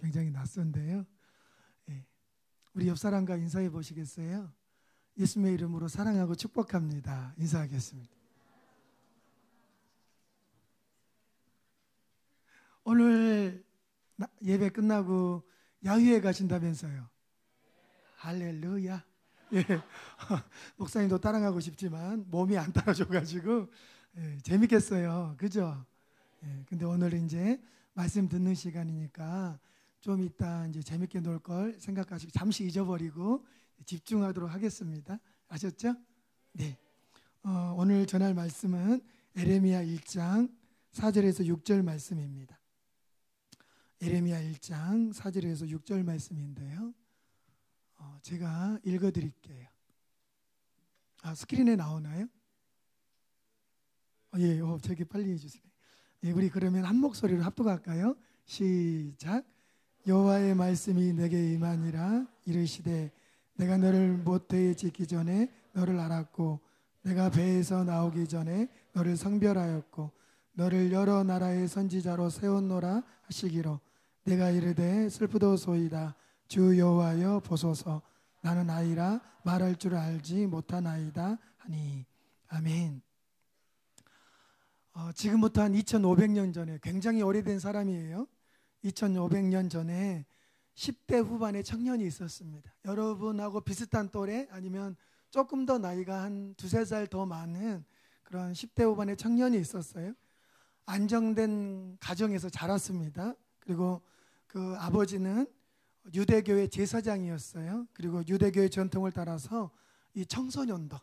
굉장히 낯선데요. 예. 우리 옆 사람과 인사해 보시겠어요? 예수님의 이름으로 사랑하고 축복합니다. 인사하겠습니다. 오늘 예배 끝나고 야유회 가신다면서요. 할렐루야. 예. 목사님도 따라가고 싶지만 몸이 안 따라줘가지고 재밌겠어요. 그죠? 근데 오늘 이제 말씀 듣는 시간이니까 좀 이따 이제 재밌게 놀 걸 생각하시고 잠시 잊어버리고 집중하도록 하겠습니다. 아셨죠? 네. 오늘 전할 말씀은 에레미야 1장 4절에서 6절 말씀입니다. 에레미야 1장 4절에서 6절 말씀인데요. 제가 읽어드릴게요. 스크린에 나오나요? 예, 저기 빨리 해주세요. 예, 우리 그러면 한 목소리로 합독할까요? 시작. 여호와의 말씀이 내게 임하니라. 이르시되 내가 너를 모태에 짓기 전에 너를 알았고 내가 배에서 나오기 전에 너를 성별하였고 너를 여러 나라의 선지자로 세웠노라 하시기로 내가 이르되 슬프도소이다. 주 여호와여 보소서. 나는 아이라 말할 줄 알지 못하나이다 하니. 아멘. 지금부터 한 2500년 전에, 굉장히 오래된 사람이에요. 2500년 전에 10대 후반의 청년이 있었습니다. 여러분하고 비슷한 또래 아니면 조금 더 나이가 한 두세 살 더 많은 그런 10대 후반의 청년이 있었어요. 안정된 가정에서 자랐습니다. 그리고 그 아버지는 유대교회 제사장이었어요. 그리고 유대교회 전통을 따라서 이 청년도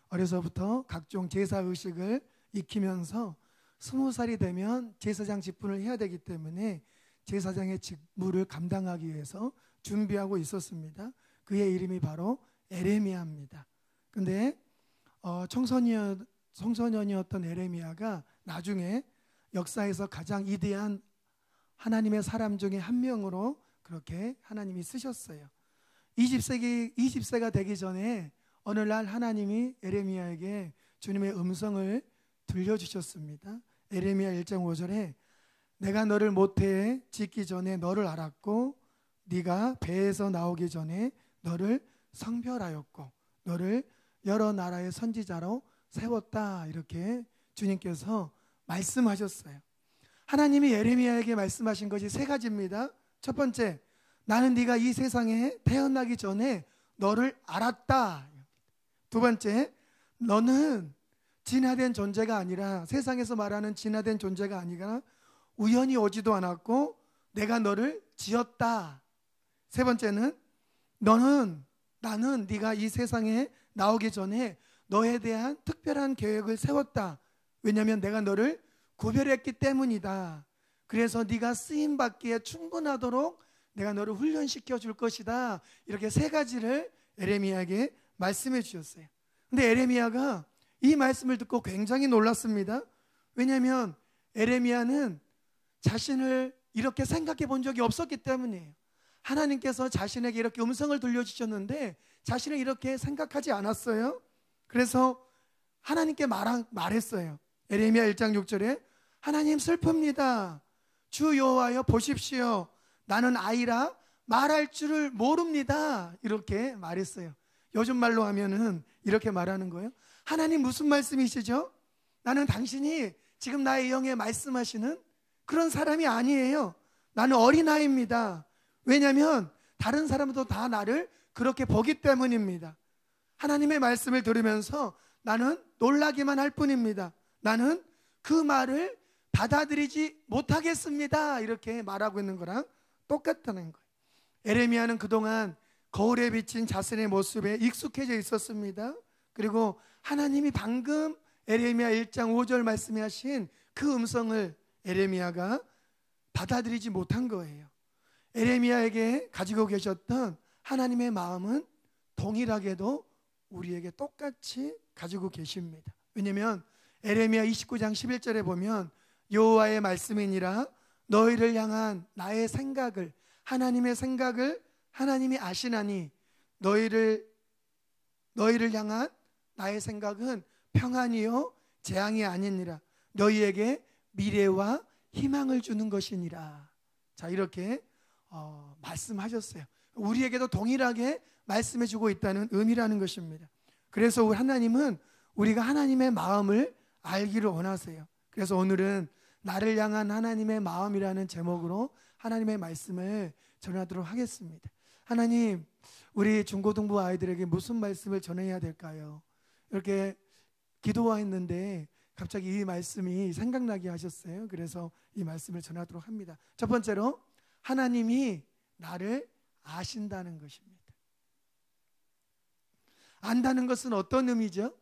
어려서부터 각종 제사 의식을 익히면서 20살이 되면 제사장 직분을 해야 되기 때문에 제사장의 직무를 감당하기 위해서 준비하고 있었습니다. 그의 이름이 바로 에레미야입니다. 근데 청소년이었던 에레미야가 나중에 역사에서 가장 위대한 하나님의 사람 중에 한 명으로 그렇게 하나님이 쓰셨어요. 20세가 되기 전에 어느 날 하나님이 에레미야에게 주님의 음성을 들려주셨습니다. 에레미야 1장 5절에 내가 너를 모태에 짓기 전에 너를 알았고 네가 배에서 나오기 전에 너를 성별하였고 너를 여러 나라의 선지자로 세웠다. 이렇게 주님께서 말씀하셨어요. 하나님이 에레미야에게 말씀하신 것이 세 가지입니다. 첫 번째, 나는 네가 이 세상에 태어나기 전에 너를 알았다. 두 번째, 너는 진화된 존재가 아니라, 세상에서 말하는 진화된 존재가 아니라 우연히 오지도 않았고 내가 너를 지었다. 세 번째는 나는 네가 이 세상에 나오기 전에 너에 대한 특별한 계획을 세웠다. 왜냐하면 내가 너를 구별했기 때문이다. 그래서 네가 쓰임받기에 충분하도록 내가 너를 훈련시켜 줄 것이다. 이렇게 세 가지를 에레미야에게 말씀해 주셨어요. 근데 에레미야가 이 말씀을 듣고 굉장히 놀랐습니다. 왜냐하면 에레미야는 자신을 이렇게 생각해 본 적이 없었기 때문이에요. 하나님께서 자신에게 이렇게 음성을 들려주셨는데 자신을 이렇게 생각하지 않았어요. 그래서 하나님께 말했어요. 에레미야 1장 6절에 하나님 슬픕니다. 주 여호와여 보십시오. 나는 아이라 말할 줄을 모릅니다. 이렇게 말했어요. 요즘 말로 하면은 이렇게 말하는 거예요. 하나님 무슨 말씀이시죠? 나는 당신이 지금 나의 영에 말씀하시는 그런 사람이 아니에요. 나는 어린아이입니다. 왜냐하면 다른 사람도 다 나를 그렇게 보기 때문입니다. 하나님의 말씀을 들으면서 나는 놀라기만 할 뿐입니다. 나는 그 말을 받아들이지 못하겠습니다. 이렇게 말하고 있는 거랑 똑같다는 거예요. 에레미야는 그동안 거울에 비친 자신의 모습에 익숙해져 있었습니다. 그리고 하나님이 방금 에레미야 1장 5절 말씀에 하신 그 음성을 에레미야가 받아들이지 못한 거예요. 에레미야에게 가지고 계셨던 하나님의 마음은 동일하게도 우리에게 똑같이 가지고 계십니다. 왜냐하면 에레미야 29장 11절에 보면 여호와의 말씀이니라 너희를 향한 나의 생각을, 하나님의 생각을 하나님이 아시나니 너희를 향한 나의 생각은 평안이요 재앙이 아니니라. 너희에게 미래와 희망을 주는 것이니라. 자, 이렇게 말씀하셨어요. 우리에게도 동일하게 말씀해주고 있다는 의미라는 것입니다. 그래서 우리 하나님은 우리가 하나님의 마음을 알기를 원하세요. 그래서 오늘은 나를 향한 하나님의 마음이라는 제목으로 하나님의 말씀을 전하도록 하겠습니다. 하나님, 우리 중고등부 아이들에게 무슨 말씀을 전해야 될까요? 이렇게 기도했는데 갑자기 이 말씀이 생각나게 하셨어요. 그래서 이 말씀을 전하도록 합니다. 첫 번째로, 하나님이 나를 아신다는 것입니다. 안다는 것은 어떤 의미죠?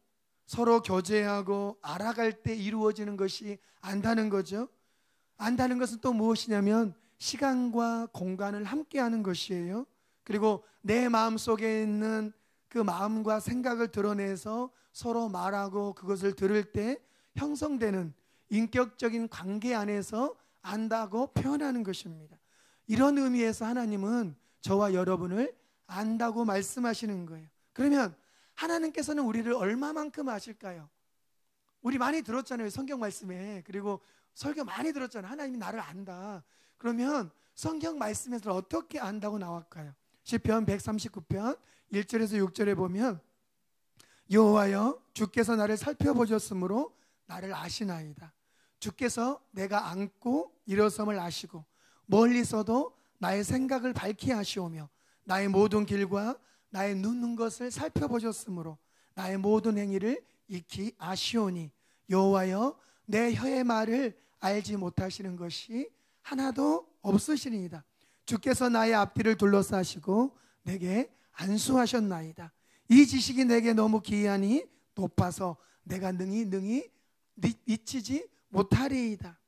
서로 교제하고 알아갈 때 이루어지는 것이 안다는 거죠. 안다는 것은 또 무엇이냐면 시간과 공간을 함께하는 것이에요. 그리고 내 마음속에 있는 그 마음과 생각을 드러내서 서로 말하고 그것을 들을 때 형성되는 인격적인 관계 안에서 안다고 표현하는 것입니다. 이런 의미에서 하나님은 저와 여러분을 안다고 말씀하시는 거예요. 그러면 하나님께서는 우리를 얼마만큼 아실까요? 우리 많이 들었잖아요, 성경 말씀에. 그리고 설교 많이 들었잖아요. 하나님이 나를 안다. 그러면 성경 말씀에서 어떻게 안다고 나왔까요? 시편 139편 1절에서 6절에 보면 여호와여, 주께서 나를 살펴보셨으므로 나를 아시나이다. 주께서 내가 앉고 일어섬을 아시고 멀리서도 나의 생각을 밝히 아시오며 나의 모든 길과 나의 눕는 것을 살펴보셨으므로 나의 모든 행위를 익히 아시오니 여호와여, 내 혀의 말을 알지 못하시는 것이 하나도 없으시니이다. 주께서 나의 앞뒤를 둘러싸시고 내게 안수하셨나이다. 이 지식이 내게 너무 기이하니 높아서 내가 능히 미치지 못하리이다.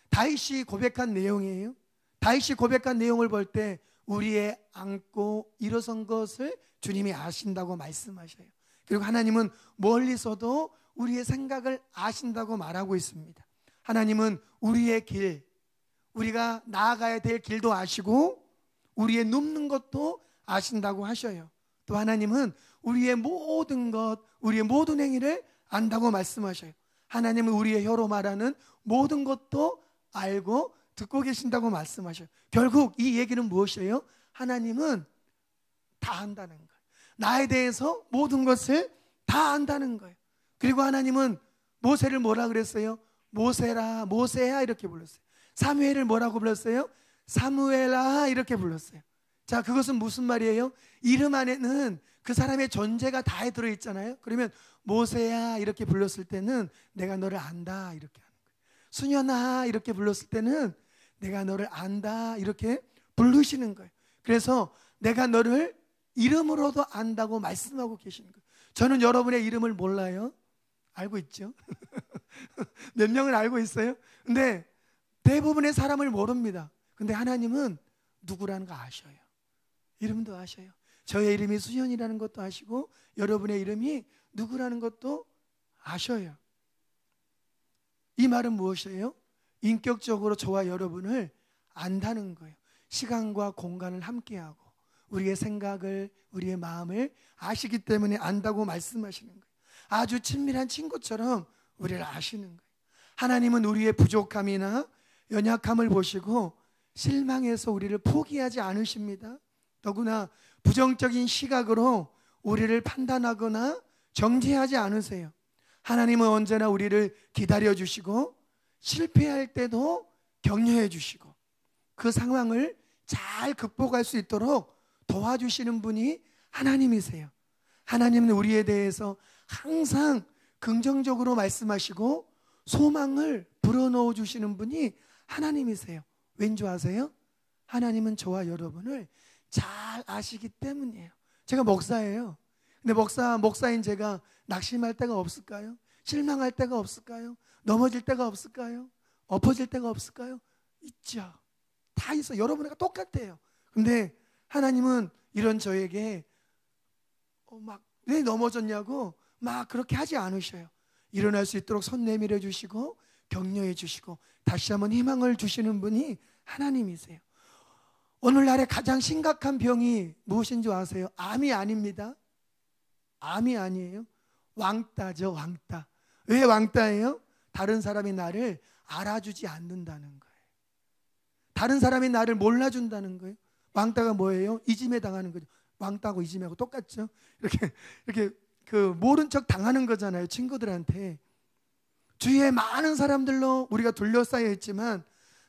다윗이 고백한 내용이에요. 다윗이 고백한 내용을 볼 때 우리의 앉고 일어선 것을 주님이 아신다고 말씀하셔요. 그리고 하나님은 멀리서도 우리의 생각을 아신다고 말하고 있습니다. 하나님은 우리의 길, 우리가 나아가야 될 길도 아시고 우리의 눕는 것도 아신다고 하셔요. 또 하나님은 우리의 모든 것, 우리의 모든 행위를 안다고 말씀하셔요. 하나님은 우리의 혀로 말하는 모든 것도 알고 듣고 계신다고 말씀하셔요. 결국 이 얘기는 무엇이에요? 하나님은 다 안다는 거예요. 나에 대해서 모든 것을 다 안다는 거예요. 그리고 하나님은 모세를 뭐라 그랬어요? 모세라, 모세야 이렇게 불렀어요. 사무엘을 뭐라고 불렀어요? 사무엘아 이렇게 불렀어요. 자, 그것은 무슨 말이에요? 이름 안에는 그 사람의 존재가 다 들어있잖아요. 그러면 모세야 이렇게 불렀을 때는 내가 너를 안다 이렇게 하는 거예요. 수년아 이렇게 불렀을 때는 내가 너를 안다 이렇게 부르시는 거예요. 그래서 내가 너를 이름으로도 안다고 말씀하고 계시는 거예요. 저는 여러분의 이름을 몰라요. 알고 있죠? 몇 명은 알고 있어요? 근데 대부분의 사람을 모릅니다. 근데 하나님은 누구라는 거 아셔요. 이름도 아셔요. 저의 이름이 수연이라는 것도 아시고 여러분의 이름이 누구라는 것도 아셔요. 이 말은 무엇이에요? 인격적으로 저와 여러분을 안다는 거예요. 시간과 공간을 함께하고 우리의 생각을, 우리의 마음을 아시기 때문에 안다고 말씀하시는 거예요. 아주 친밀한 친구처럼 우리를 아시는 거예요. 하나님은 우리의 부족함이나 연약함을 보시고 실망해서 우리를 포기하지 않으십니다. 더구나 부정적인 시각으로 우리를 판단하거나 정죄하지 않으세요. 하나님은 언제나 우리를 기다려주시고 실패할 때도 격려해 주시고 그 상황을 잘 극복할 수 있도록 도와주시는 분이 하나님이세요. 하나님은 우리에 대해서 항상 긍정적으로 말씀하시고 소망을 불어넣어 주시는 분이 하나님이세요. 왠지 아세요? 하나님은 저와 여러분을 잘 아시기 때문이에요. 제가 목사예요. 근데 목사인 제가 낙심할 때가 없을까요? 실망할 때가 없을까요? 넘어질 때가 없을까요? 엎어질 때가 없을까요? 있죠. 다 있어. 여러분과 똑같아요. 근데 하나님은 이런 저에게 막 왜 넘어졌냐고 막 그렇게 하지 않으셔요. 일어날 수 있도록 손 내밀어 주시고 격려해 주시고 다시 한번 희망을 주시는 분이 하나님이세요. 오늘날의 가장 심각한 병이 무엇인지 아세요? 암이 아닙니다. 암이 아니에요. 왕따죠, 왕따. 왜 왕따예요? 다른 사람이 나를 알아주지 않는다는 거예요. 다른 사람이 나를 몰라준다는 거예요. 왕따가 뭐예요? 이짐에 당하는 거죠. 왕따하고 이짐하고 똑같죠. 이렇게 그 모른 척 당하는 거잖아요. 친구들한테. 주위에 많은 사람들로 우리가 둘러싸여 있지만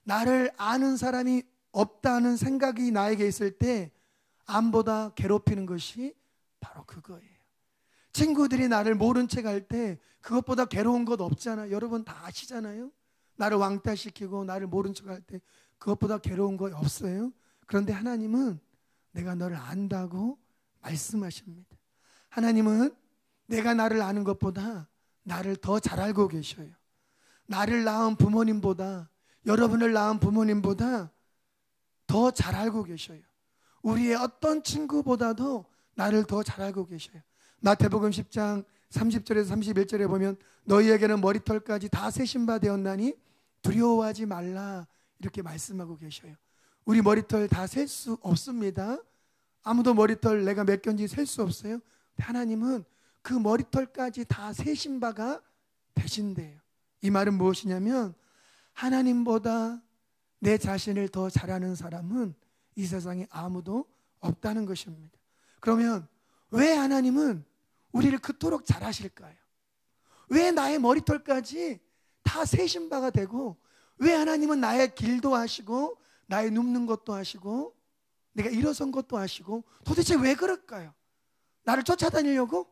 나를 아는 사람이 없다는 생각이 나에게 있을 때 암보다 괴롭히는 것이 바로 그거예요. 친구들이 나를 모른 척 할 때 그것보다 괴로운 것 없잖아요. 여러분 다 아시잖아요. 나를 왕따시키고 나를 모른 척 할 때 그것보다 괴로운 거 없어요. 그런데 하나님은 내가 너를 안다고 말씀하십니다. 하나님은 내가 나를 아는 것보다 나를 더 잘 알고 계셔요. 나를 낳은 부모님보다, 여러분을 낳은 부모님보다 더 잘 알고 계셔요. 우리의 어떤 친구보다도 나를 더 잘 알고 계셔요. 마태복음 10장 30절에서 31절에 보면 너희에게는 머리털까지 다 세신 바 되었나니 두려워하지 말라 이렇게 말씀하고 계셔요. 우리 머리털 다 셀 수 없습니다. 아무도 머리털 내가 몇 개인지 셀 수 없어요. 하나님은 그 머리털까지 다 세신 바가 되신대요. 이 말은 무엇이냐면 하나님보다 내 자신을 더 잘 아는 사람은 이 세상에 아무도 없다는 것입니다. 그러면 왜 하나님은 우리를 그토록 잘 아실까요? 왜 나의 머리털까지 다 세신 바가 되고 왜 하나님은 나의 길도 아시고 나의 눕는 것도 아시고 내가 일어선 것도 아시고 도대체 왜 그럴까요? 나를 쫓아다니려고?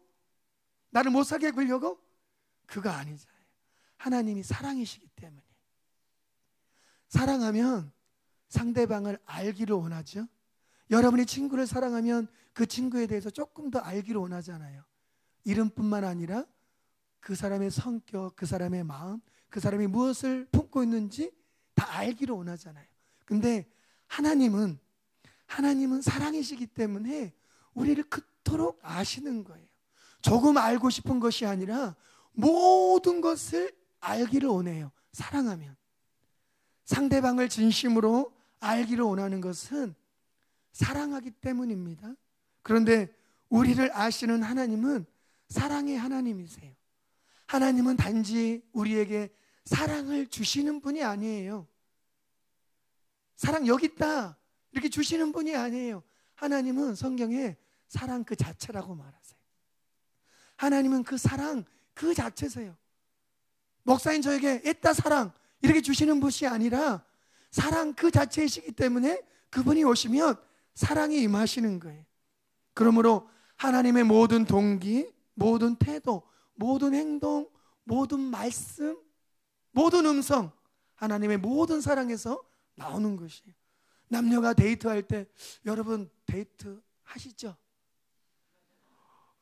나를 못 살게 굴려고? 그거 아니잖아요. 하나님이 사랑이시기 때문에. 사랑하면 상대방을 알기를 원하죠. 여러분이 친구를 사랑하면 그 친구에 대해서 조금 더 알기를 원하잖아요. 이름뿐만 아니라 그 사람의 성격, 그 사람의 마음, 그 사람이 무엇을 품고 있는지 다 알기를 원하잖아요. 근데 하나님은 사랑이시기 때문에 우리를 그토록 아시는 거예요. 조금 알고 싶은 것이 아니라 모든 것을 알기를 원해요. 사랑하면. 상대방을 진심으로 알기를 원하는 것은 사랑하기 때문입니다. 그런데 우리를 아시는 하나님은 사랑의 하나님이세요. 하나님은 단지 우리에게 사랑을 주시는 분이 아니에요. 사랑 여기 있다 이렇게 주시는 분이 아니에요. 하나님은 성경에 사랑 그 자체라고 말하세요. 하나님은 그 사랑 그 자체세요. 목사님 저에게 애따 사랑 이렇게 주시는 분이 아니라 사랑 그 자체이시기 때문에 그분이 오시면 사랑이 임하시는 거예요. 그러므로 하나님의 모든 동기, 모든 태도, 모든 행동, 모든 말씀, 모든 음성 하나님의 모든 사랑에서 나오는 것이에요. 남녀가 데이트할 때 여러분 데이트 하시죠?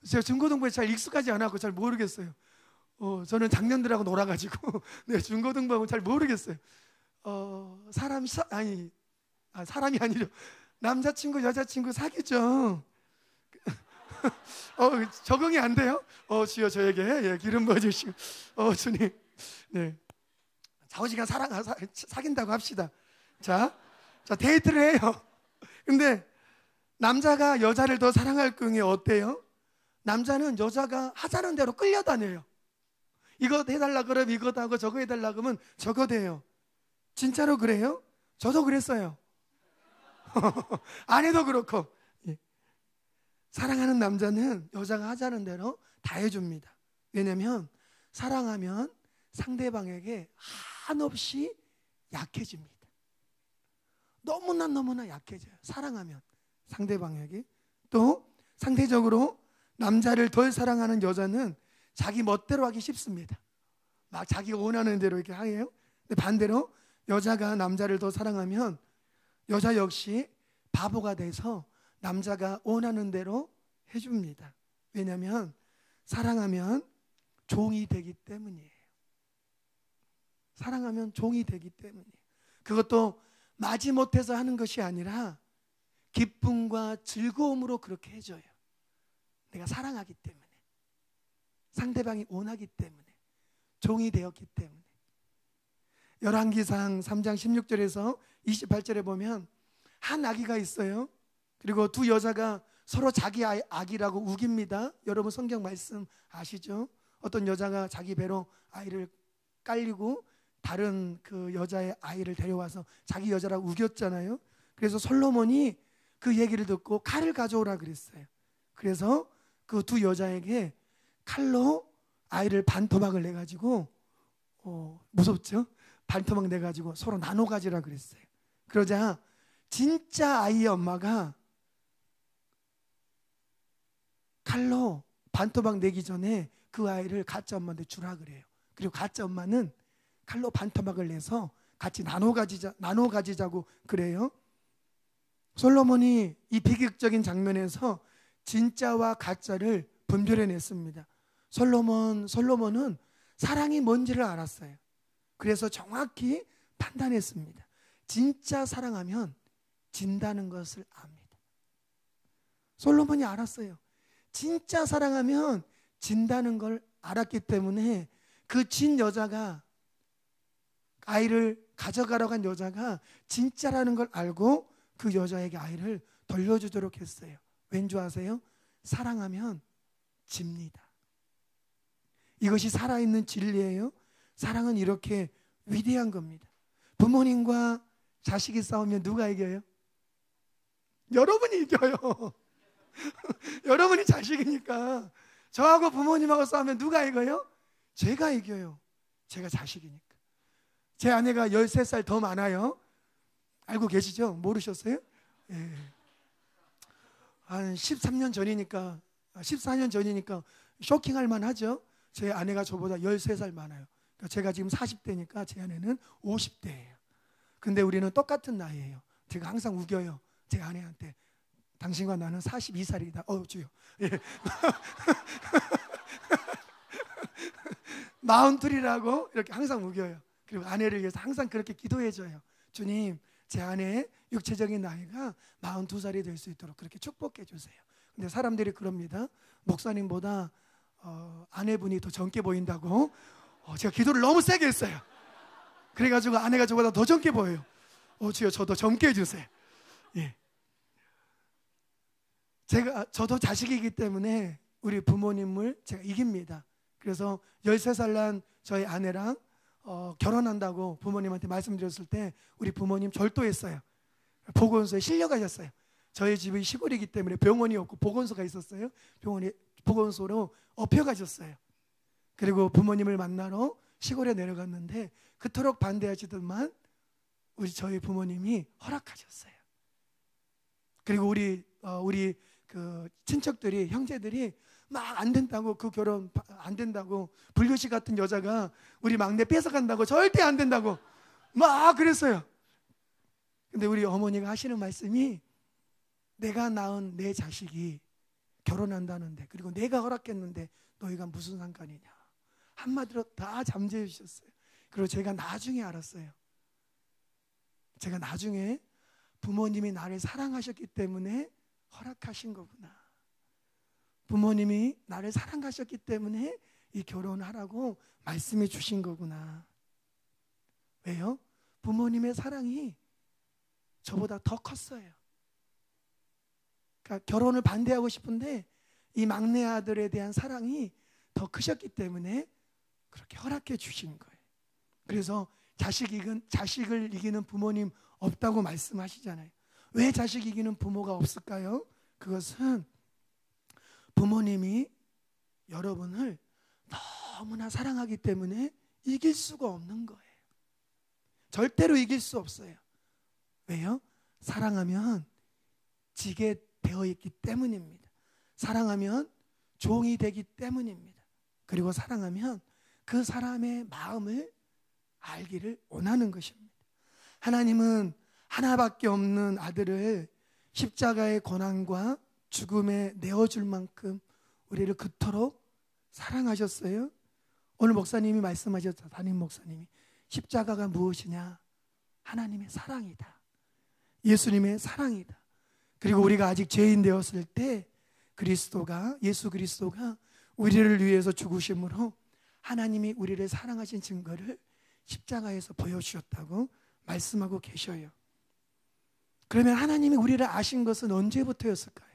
제가 중고등부에 잘 익숙하지 않아서 잘 모르겠어요. 저는 장년들하고 놀아가지고 네, 중고등부하고 잘 모르겠어요. 사람이 아니죠. 남자친구, 여자친구 사귀죠. 적응이 안 돼요? 주여 저에게 기름 부어주시고 주님 네. 좌우지간 사귄다고 합시다. 자 데이트를 해요. 근데 남자가 여자를 더 사랑할 경우에 어때요? 남자는 여자가 하자는 대로 끌려다녀요. 이거 해달라 그러면 이거 하고 저거 해달라 그러면 저거 돼요. 진짜로 그래요? 저도 그랬어요. 아내도 그렇고. 사랑하는 남자는 여자가 하자는 대로 다 해줍니다. 왜냐하면 사랑하면 상대방에게 한없이 약해집니다. 너무나 약해져요. 사랑하면 상대방에게. 또 상대적으로 남자를 덜 사랑하는 여자는 자기 멋대로 하기 쉽습니다. 막 자기가 원하는 대로 이렇게 해요. 근데 반대로 여자가 남자를 더 사랑하면 여자 역시 바보가 돼서 남자가 원하는 대로 해줍니다. 왜냐하면 사랑하면 종이 되기 때문이에요. 사랑하면 종이 되기 때문이에요. 그것도 마지못해서 하는 것이 아니라 기쁨과 즐거움으로 그렇게 해줘요. 내가 사랑하기 때문에, 상대방이 원하기 때문에, 종이 되었기 때문에. 열왕기상 3장 16절에서 28절에 보면 한 아기가 있어요. 그리고 두 여자가 서로 자기 아기라고 우깁니다. 여러분 성경 말씀 아시죠? 어떤 여자가 자기 배로 아이를 깔리고 다른 그 여자의 아이를 데려와서 자기 여자라고 우겼잖아요. 그래서 솔로몬이 그 얘기를 듣고 칼을 가져오라 그랬어요. 그래서 그 두 여자에게 칼로 아이를 반토막을 내가지고 무섭죠? 반토막 내가지고 서로 나눠 가지라 그랬어요. 그러자 진짜 아이의 엄마가 칼로 반토막 내기 전에 그 아이를 가짜 엄마한테 주라 그래요. 그리고 가짜 엄마는 칼로 반토막을 내서 같이 나눠 가지자고 그래요. 솔로몬이 이 비극적인 장면에서 진짜와 가짜를 분별해냈습니다. 솔로몬은 사랑이 뭔지를 알았어요. 그래서 정확히 판단했습니다. 진짜 사랑하면 진다는 것을 압니다. 솔로몬이 알았어요. 진짜 사랑하면 진다는 걸 알았기 때문에 그 진 여자가, 아이를 가져가라고 한 여자가 진짜라는 걸 알고 그 여자에게 아이를 돌려주도록 했어요. 왠지 아세요? 사랑하면 집니다. 이것이 살아있는 진리예요. 사랑은 이렇게 위대한 겁니다. 부모님과 자식이 싸우면 누가 이겨요? 여러분이 이겨요. 여러분이 자식이니까. 저하고 부모님하고 싸우면 누가 이겨요? 제가 이겨요. 제가 자식이니까. 제 아내가 13살 더 많아요. 알고 계시죠? 모르셨어요? 예. 한 13년 전이니까, 14년 전이니까 쇼킹할 만하죠. 제 아내가 저보다 13살 많아요. 그러니까 제가 지금 40대니까 제 아내는 50대예요. 근데 우리는 똑같은 나이예요. 제가 항상 우겨요. 제 아내한테. 당신과 나는 42살이다. 주요. 예. 42이라고 이렇게 항상 우겨요. 그리고 아내를 위해서 항상 그렇게 기도해줘요. 주님, 제 아내의 육체적인 나이가 42살이 될 수 있도록 그렇게 축복해 주세요. 근데 사람들이 그럽니다. 목사님보다 아내분이 더 젊게 보인다고. 제가 기도를 너무 세게 했어요. 그래가지고 아내가 저보다 더 젊게 보여요. 주여, 저도 젊게 해주세요. 예. 저도 자식이기 때문에 우리 부모님을 제가 이깁니다. 그래서 13살 난 저희 아내랑 결혼한다고 부모님한테 말씀드렸을 때 우리 부모님 절도했어요. 보건소에 실려가셨어요. 저희 집이 시골이기 때문에 병원이 없고 보건소가 있었어요. 보건소로 업혀가셨어요. 그리고 부모님을 만나러 시골에 내려갔는데 그토록 반대하시더만 저희 부모님이 허락하셨어요. 그리고 우리 그 친척들이, 형제들이 막 안 된다고, 그 결혼 안 된다고, 불교시 같은 여자가 우리 막내 뺏어간다고, 절대 안 된다고 막 그랬어요. 근데 우리 어머니가 하시는 말씀이, 내가 낳은 내 자식이 결혼한다는데, 그리고 내가 허락했는데 너희가 무슨 상관이냐, 한마디로 다 잠재해 주셨어요. 그리고 제가 나중에 알았어요. 제가 나중에 부모님이 나를 사랑하셨기 때문에 허락하신 거구나. 부모님이 나를 사랑하셨기 때문에 이 결혼하라고 말씀해 주신 거구나. 왜요? 부모님의 사랑이 저보다 더 컸어요. 그러니까 결혼을 반대하고 싶은데 이 막내 아들에 대한 사랑이 더 크셨기 때문에 그렇게 허락해 주신 거예요. 그래서 자식을 이기는 부모님 없다고 말씀하시잖아요. 왜 자식 이기는 부모가 없을까요? 그것은 부모님이 여러분을 너무나 사랑하기 때문에 이길 수가 없는 거예요. 절대로 이길 수 없어요. 왜요? 사랑하면 지게 되어 있기 때문입니다. 사랑하면 종이 되기 때문입니다. 그리고 사랑하면 그 사람의 마음을 알기를 원하는 것입니다. 하나님은 하나밖에 없는 아들을 십자가의 고난과 죽음에 내어줄 만큼 우리를 그토록 사랑하셨어요. 오늘 목사님이 말씀하셨죠. 담임 목사님이. 십자가가 무엇이냐? 하나님의 사랑이다. 예수님의 사랑이다. 그리고 우리가 아직 죄인 되었을 때 예수 그리스도가 우리를 위해서 죽으심으로 하나님이 우리를 사랑하신 증거를 십자가에서 보여주셨다고 말씀하고 계셔요. 그러면 하나님이 우리를 아신 것은 언제부터였을까요?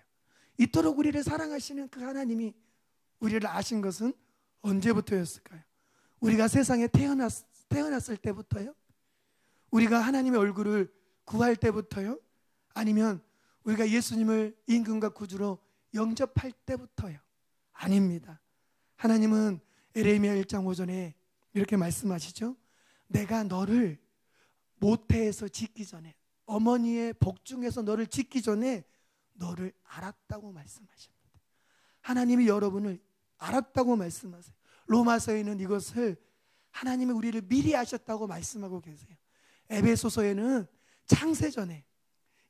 이토록 우리를 사랑하시는 그 하나님이 우리를 아신 것은 언제부터였을까요? 우리가 세상에 태어났을 때부터요? 우리가 하나님의 얼굴을 구할 때부터요? 아니면 우리가 예수님을 임금과 구주로 영접할 때부터요? 아닙니다. 하나님은 에레미야 1장 5절에 이렇게 말씀하시죠. 내가 너를 모태에서 짓기 전에, 어머니의 복중에서 너를 짓기 전에 너를 알았다고 말씀하십니다. 하나님이 여러분을 알았다고 말씀하세요. 로마서에는 이것을 하나님이 우리를 미리 아셨다고 말씀하고 계세요. 에베소서에는 창세전에,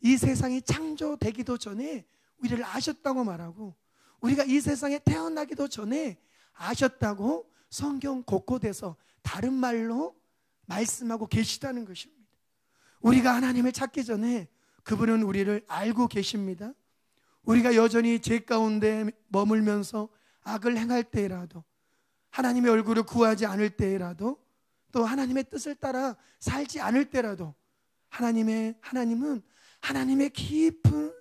이 세상이 창조되기도 전에 우리를 아셨다고 말하고, 우리가 이 세상에 태어나기도 전에 아셨다고 성경 곳곳에서 다른 말로 말씀하고 계시다는 것입니다. 우리가 하나님을 찾기 전에 그분은 우리를 알고 계십니다. 우리가 여전히 죄 가운데 머물면서 악을 행할 때라도, 하나님의 얼굴을 구하지 않을 때라도, 또 하나님의 뜻을 따라 살지 않을 때라도 하나님은 하나님의 깊은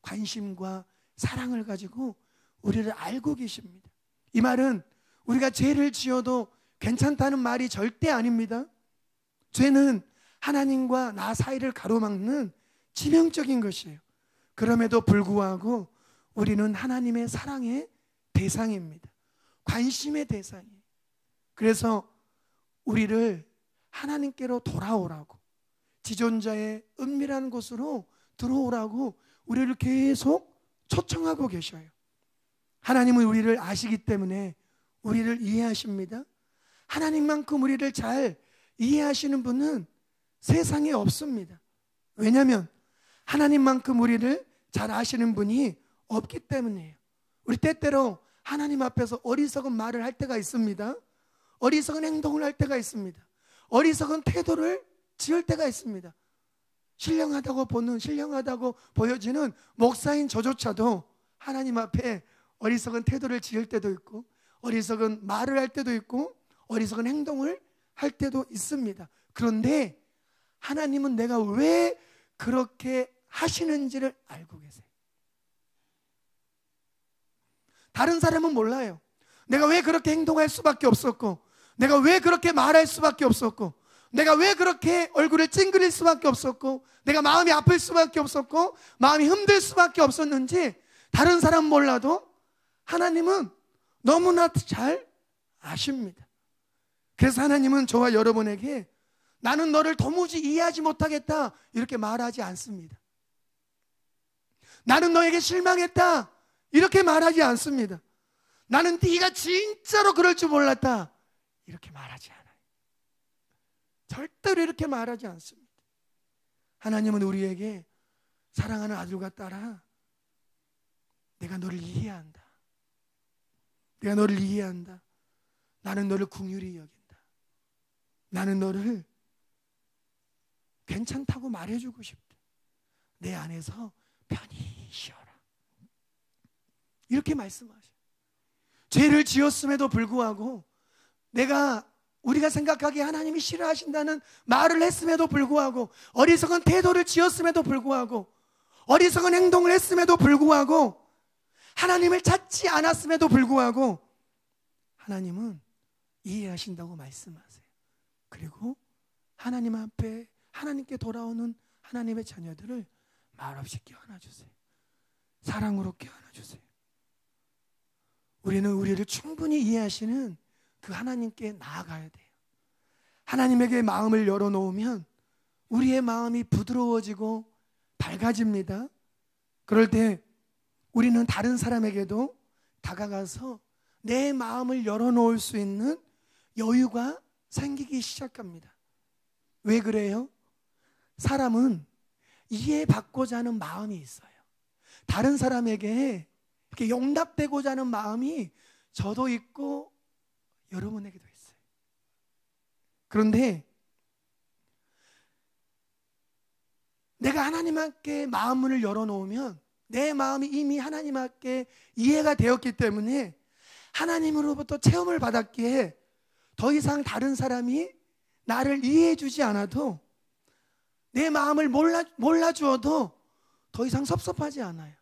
관심과 사랑을 가지고 우리를 알고 계십니다. 이 말은 우리가 죄를 지어도 괜찮다는 말이 절대 아닙니다. 죄는 하나님과 나 사이를 가로막는 치명적인 것이에요. 그럼에도 불구하고 우리는 하나님의 사랑의 대상입니다. 관심의 대상이에요. 그래서 우리를 하나님께로 돌아오라고, 지존자의 은밀한 곳으로 들어오라고 우리를 계속 초청하고 계셔요. 하나님은 우리를 아시기 때문에 우리를 이해하십니다. 하나님만큼 우리를 잘 이해하시는 분은 세상에 없습니다. 왜냐하면 하나님만큼 우리를 잘 아시는 분이 없기 때문이에요. 우리 때때로 하나님 앞에서 어리석은 말을 할 때가 있습니다. 어리석은 행동을 할 때가 있습니다. 어리석은 태도를 지을 때가 있습니다. 신령하다고 보여지는 목사인 저조차도 하나님 앞에 어리석은 태도를 지을 때도 있고, 어리석은 말을 할 때도 있고, 어리석은 행동을 할 때도 있습니다. 그런데 하나님은 내가 왜 그렇게 하시는지를 알고 계세요. 다른 사람은 몰라요. 내가 왜 그렇게 행동할 수밖에 없었고, 내가 왜 그렇게 말할 수밖에 없었고, 내가 왜 그렇게 얼굴을 찡그릴 수밖에 없었고, 내가 마음이 아플 수밖에 없었고, 마음이 힘들 수밖에 없었는지 다른 사람은 몰라도 하나님은 너무나 잘 아십니다. 그래서 하나님은 저와 여러분에게 나는 너를 도무지 이해하지 못하겠다 이렇게 말하지 않습니다. 나는 너에게 실망했다 이렇게 말하지 않습니다. 나는 네가 진짜로 그럴 줄 몰랐다 이렇게 말하지 않아요. 절대로 이렇게 말하지 않습니다. 하나님은 우리에게 사랑하는 아들과 딸아, 내가 너를 이해한다. 내가 너를 이해한다. 나는 너를 긍휼히 여긴다. 나는 너를 괜찮다고 말해주고 싶다. 내 안에서 편히 쉬어라. 이렇게 말씀하셔요. 죄를 지었음에도 불구하고, 우리가 생각하기에 하나님이 싫어하신다는 말을 했음에도 불구하고, 어리석은 태도를 지었음에도 불구하고, 어리석은 행동을 했음에도 불구하고, 하나님을 찾지 않았음에도 불구하고 하나님은 이해하신다고 말씀하세요. 그리고 하나님 앞에, 하나님께 돌아오는 하나님의 자녀들을 말없이 껴안아주세요. 사랑으로 껴안아주세요. 우리는 우리를 충분히 이해하시는 그 하나님께 나아가야 돼요. 하나님에게 마음을 열어놓으면 우리의 마음이 부드러워지고 밝아집니다. 그럴 때 우리는 다른 사람에게도 다가가서 내 마음을 열어놓을 수 있는 여유가 생기기 시작합니다. 왜 그래요? 사람은 이해받고자 하는 마음이 있어요. 다른 사람에게 이렇게 용납되고자 하는 마음이 저도 있고 여러분에게도 있어요. 그런데 내가 하나님께 마음을 열어놓으면 내 마음이 이미 하나님께 이해가 되었기 때문에 하나님으로부터 체험을 받았기에 더 이상 다른 사람이 나를 이해해 주지 않아도, 내 마음을 몰라주어도 더 이상 섭섭하지 않아요.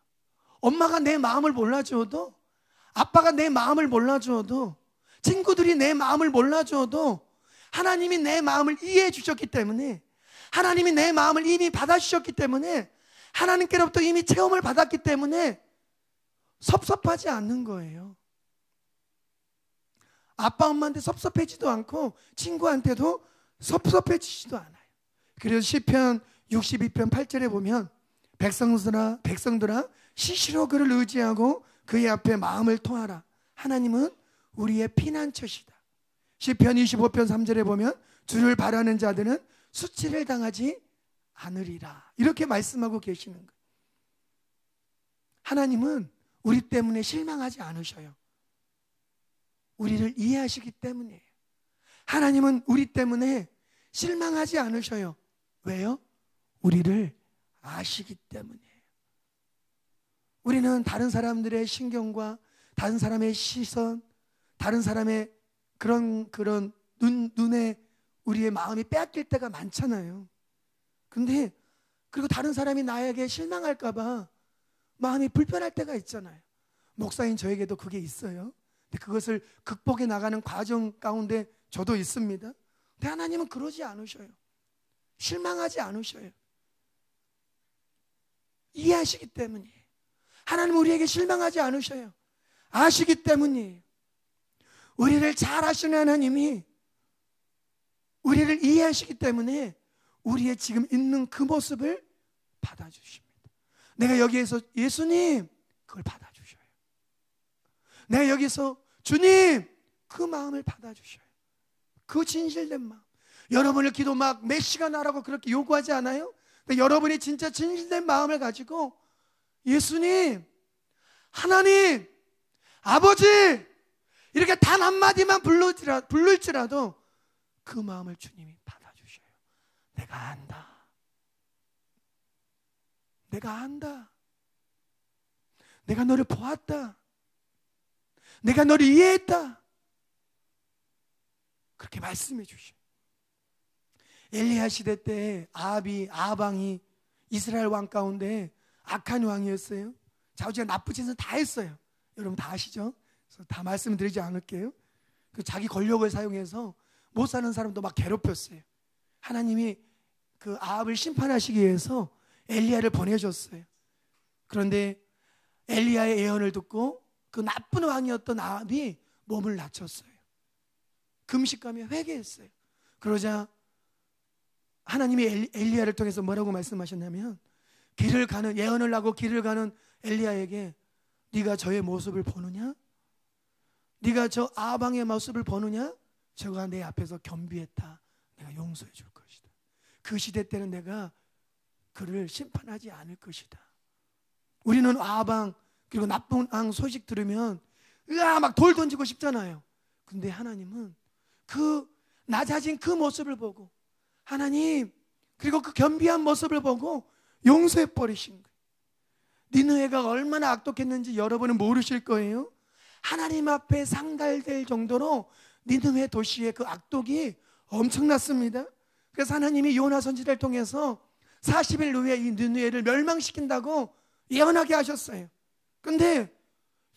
엄마가 내 마음을 몰라주어도, 아빠가 내 마음을 몰라주어도, 친구들이 내 마음을 몰라주어도 하나님이 내 마음을 이해해 주셨기 때문에, 하나님이 내 마음을 이미 받아주셨기 때문에, 하나님께로부터 이미 체험을 받았기 때문에 섭섭하지 않는 거예요. 아빠 엄마한테 섭섭해지도 않고 친구한테도 섭섭해지지도 않아요. 그래서 시편 62편 8절에 보면 백성들아 시시로 그를 의지하고 그의 앞에 마음을 토하라. 하나님은 우리의 피난처시다. 시편 25편 3절에 보면 주를 바라는 자들은 수치를 당하지 않으리라. 이렇게 말씀하고 계시는 거예요. 하나님은 우리 때문에 실망하지 않으셔요. 우리를 이해하시기 때문이에요. 하나님은 우리 때문에 실망하지 않으셔요. 왜요? 우리를 아시기 때문이에요. 우리는 다른 사람들의 신경과 다른 사람의 시선, 다른 사람의 그런 눈에 우리의 마음이 빼앗길 때가 많잖아요. 근데 그리고 다른 사람이 나에게 실망할까 봐 마음이 불편할 때가 있잖아요. 목사인 저에게도 그게 있어요. 근데 그것을 극복해 나가는 과정 가운데 저도 있습니다. 근데 하나님은 그러지 않으셔요. 실망하지 않으셔요. 이해하시기 때문이에요. 하나님은 우리에게 실망하지 않으셔요. 아시기 때문이에요. 우리를 잘 아시는 하나님이 우리를 이해하시기 때문에 우리의 지금 있는 그 모습을 받아주십니다. 내가 여기에서 예수님, 그걸 받아주셔요. 내가 여기서 주님, 그 마음을 받아주셔요. 그 진실된 마음. 여러분을 기도 막 몇 시간 하라고 그렇게 요구하지 않아요? 근데 여러분이 진짜 진실된 마음을 가지고 예수님, 하나님, 아버지, 이렇게 단 한마디만 부를지라도 그 마음을 주님이 받아주셔요. 내가 안다. 내가 안다. 내가 너를 보았다. 내가 너를 이해했다. 그렇게 말씀해 주셔요. 엘리야 시대 때 아방이 이스라엘 왕 가운데 악한 왕이었어요. 자우지가 나쁜 짓은 다 했어요. 여러분 다 아시죠? 그래서 다 말씀드리지 않을게요. 그 자기 권력을 사용해서 못 사는 사람도 막 괴롭혔어요. 하나님이 그 아합을 심판하시기 위해서 엘리야를 보내줬어요. 그런데 엘리야의 예언을 듣고 그 나쁜 왕이었던 아합이 몸을 낮췄어요. 금식하며 회개했어요. 그러자 하나님이 엘리야를 통해서 뭐라고 말씀하셨냐면, 예언을 하고 길을 가는 엘리야에게 네가 저의 모습을 보느냐? 네가 저 아방의 모습을 보느냐? 저가 내 앞에서 겸비했다. 내가 용서해 줄 것이다. 그 시대 때는 내가 그를 심판하지 않을 것이다. 우리는 아방 그리고 나쁜 왕 소식 들으면 막 돌 던지고 싶잖아요. 근데 하나님은 그 낮아진 그 모습을 보고, 하나님 그리고 그 겸비한 모습을 보고 용서해 버리신 거예요. 니느웨가 얼마나 악독했는지 여러분은 모르실 거예요. 하나님 앞에 상달될 정도로 니느웨 도시의 그 악독이 엄청났습니다. 그래서 하나님이 요나 선지자를 통해서 40일 후에 이 니느웨를 멸망시킨다고 예언하게 하셨어요. 근데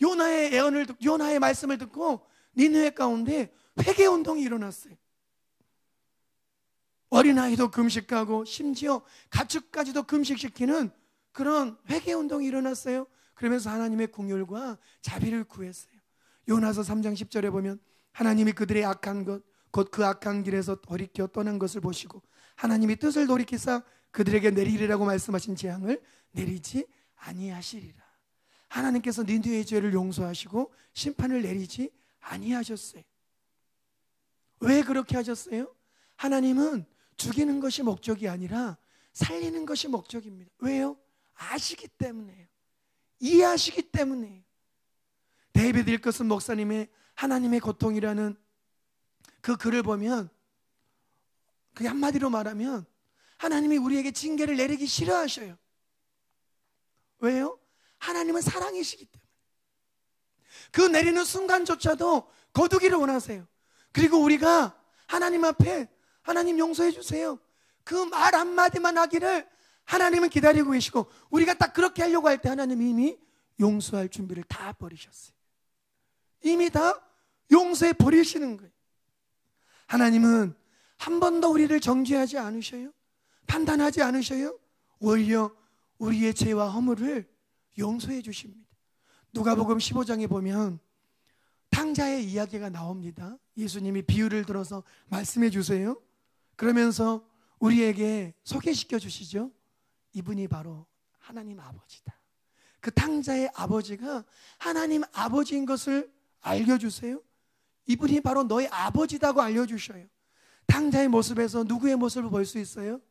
요나의 말씀을 듣고 니느웨 가운데 회개 운동이 일어났어요. 어린아이도 금식하고 심지어 가축까지도 금식시키는 그런 회개 운동이 일어났어요. 그러면서 하나님의 긍휼과 자비를 구했어요. 요나서 3장 10절에 보면 하나님이 그들의 악한 것 곧 그 악한 길에서 돌이켜 떠난 것을 보시고 하나님이 뜻을 돌이키사 그들에게 내리리라고 말씀하신 재앙을 내리지 아니하시리라. 하나님께서 니느웨의 죄를 용서하시고 심판을 내리지 아니하셨어요. 왜 그렇게 하셨어요? 하나님은 죽이는 것이 목적이 아니라 살리는 것이 목적입니다. 왜요? 아시기 때문에요. 이해하시기 때문에요. 데이비드 윌커슨 목사님의 하나님의 고통이라는 그 글을 보면, 그게 한마디로 말하면 하나님이 우리에게 징계를 내리기 싫어하셔요. 왜요? 하나님은 사랑이시기 때문에. 그 내리는 순간조차도 거두기를 원하세요. 그리고 우리가 하나님 앞에 하나님 용서해 주세요, 그 말 한마디만 하기를 하나님은 기다리고 계시고, 우리가 딱 그렇게 하려고 할 때 하나님이 이미 용서할 준비를 다 버리셨어요. 이미 다 용서해 버리시는 거예요. 하나님은 한 번도 우리를 정죄하지 않으셔요. 판단하지 않으셔요. 오히려 우리의 죄와 허물을 용서해 주십니다. 누가복음 15장에 보면 탕자의 이야기가 나옵니다. 예수님이 비유를 들어서 말씀해 주세요. 그러면서 우리에게 소개시켜 주시죠. 이분이 바로 하나님 아버지다. 그 탕자의 아버지가 하나님 아버지인 것을 알려주세요. 이분이 바로 너의 아버지다고 알려주셔요. 탕자의 모습에서 누구의 모습을 볼 수 있어요?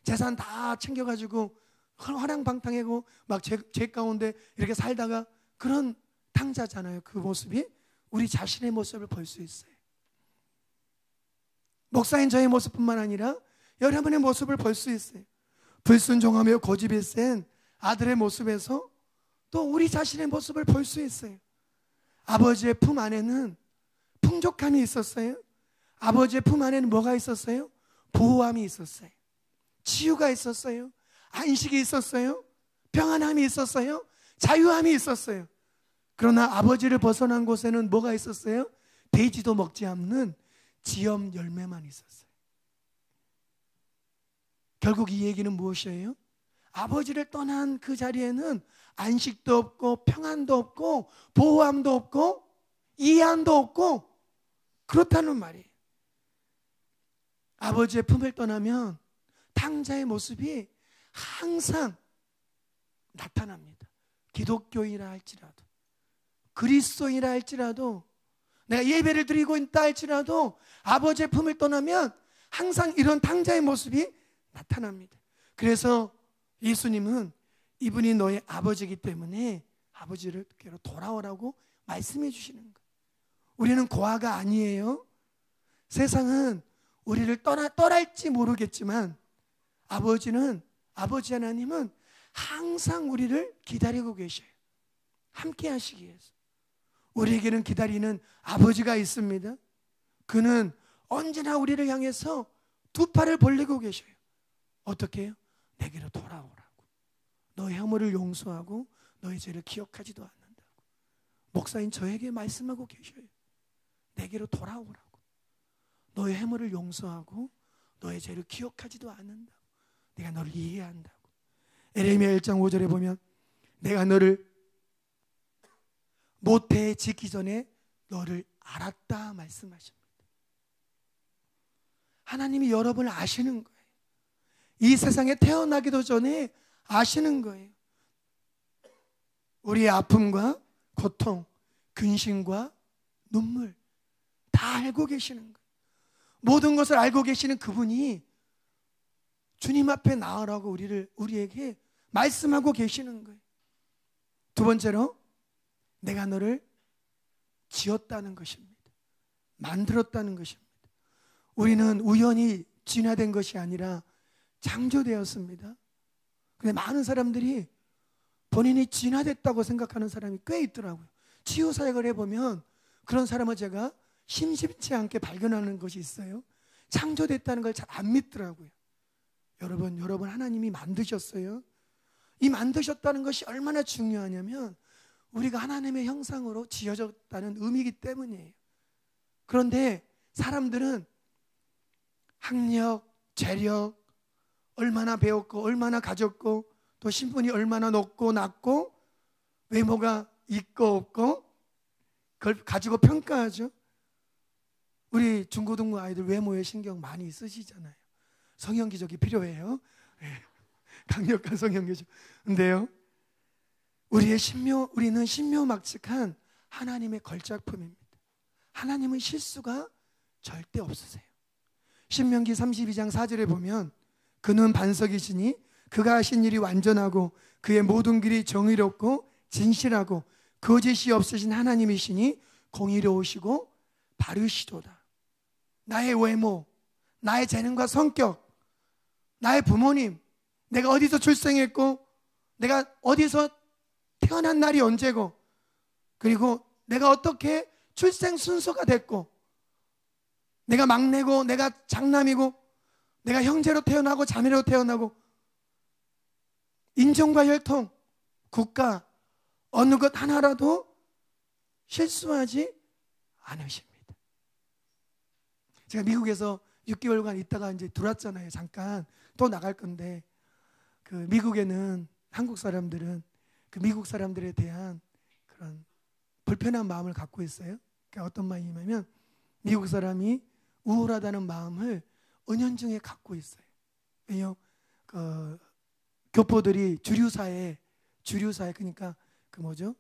재산 다 챙겨가지고 화랑방탕하고 막 죄 가운데 이렇게 살다가 그런 탕자잖아요. 그 모습이 우리 자신의 모습을 볼 수 있어요. 목사인 저의 모습뿐만 아니라 여러분의 모습을 볼 수 있어요. 불순종하며 고집이 센 아들의 모습에서 또 우리 자신의 모습을 볼 수 있어요. 아버지의 품 안에는 풍족함이 있었어요. 아버지의 품 안에는 뭐가 있었어요? 보호함이 있었어요. 치유가 있었어요. 안식이 있었어요. 평안함이 있었어요. 자유함이 있었어요. 그러나 아버지를 벗어난 곳에는 뭐가 있었어요? 돼지도 먹지 않는 지엄 열매만 있었어요. 결국 이 얘기는 무엇이에요? 아버지를 떠난 그 자리에는 안식도 없고 평안도 없고 보호함도 없고 이해함도 없고 그렇다는 말이에요. 아버지의 품을 떠나면 탕자의 모습이 항상 나타납니다. 기독교인이라 할지라도 그리스도인이라 할지라도 내가 예배를 드리고 있다 할지라도 아버지의 품을 떠나면 항상 이런 탕자의 모습이 나타납니다. 그래서 예수님은 이분이 너의 아버지이기 때문에 아버지께로 돌아오라고 말씀해 주시는 거예요. 우리는 고아가 아니에요. 세상은 우리를 떠날지 모르겠지만 아버지 하나님은 항상 우리를 기다리고 계셔요. 함께 하시기 위해서. 우리에게는 기다리는 아버지가 있습니다. 그는 언제나 우리를 향해서 두 팔을 벌리고 계셔요. 어떻게 해요? 내게로 돌아오라고. 너의 허물을 용서하고 너의 죄를 기억하지도 않는다고. 목사인 저에게 말씀하고 계셔요. 내게로 돌아오라고. 너의 해물을 용서하고 너의 죄를 기억하지도 않는다고. 내가 너를 이해한다고. 에레미야 1장 5절에 보면 내가 너를 모태에 짓기 전에 너를 알았다 말씀하십니다. 하나님이 여러분을 아시는 거예요. 이 세상에 태어나기도 전에 아시는 거예요. 우리의 아픔과 고통, 근심과 눈물 다 알고 계시는 거예요. 모든 것을 알고 계시는 그분이 주님 앞에 나으라고 우리에게 말씀하고 계시는 거예요. 두 번째로 내가 너를 지었다는 것입니다. 만들었다는 것입니다. 우리는 우연히 진화된 것이 아니라 창조되었습니다. 근데 많은 사람들이 본인이 진화됐다고 생각하는 사람이 꽤 있더라고요. 치유사역을 해보면 그런 사람을 제가 심심치 않게 발견하는 것이 있어요. 창조됐다는 걸 잘 안 믿더라고요. 여러분 하나님이 만드셨어요. 이 만드셨다는 것이 얼마나 중요하냐면 우리가 하나님의 형상으로 지어졌다는 의미이기 때문이에요. 그런데 사람들은 학력, 재력, 얼마나 배웠고 얼마나 가졌고 또 신분이 얼마나 높고 낮고 외모가 있고 없고 그걸 가지고 평가하죠. 우리 중고등부 아이들 외모에 신경 많이 쓰시잖아요. 성형기적이 필요해요. 강력한 성형기적. 근데요, 우리는 신묘막측한 하나님의 걸작품입니다. 하나님은 실수가 절대 없으세요. 신명기 32장 4절에 보면 그는 반석이시니 그가 하신 일이 완전하고 그의 모든 길이 정의롭고 진실하고 거짓이 없으신 하나님이시니 공의로우시고 바르시도다. 나의 외모, 나의 재능과 성격, 나의 부모님, 내가 어디서 출생했고 내가 어디서 태어난 날이 언제고 그리고 내가 어떻게 출생 순서가 됐고 내가 막내고 내가 장남이고 내가 형제로 태어나고 자매로 태어나고 인종과 혈통, 국가 어느 것 하나라도 실수하지 않으십니다. 제가 미국에서 6개월간 있다가 이제 들어왔잖아요. 잠깐 또 나갈 건데, 그 미국에는 한국 사람들은 그 미국 사람들에 대한 그런 불편한 마음을 갖고 있어요. 그러니까 어떤 마음이냐면 미국 사람이 우울하다는 마음을 은연중에 갖고 있어요. 왜요? 그 교포들이 주류사회 그러니까 그 뭐죠?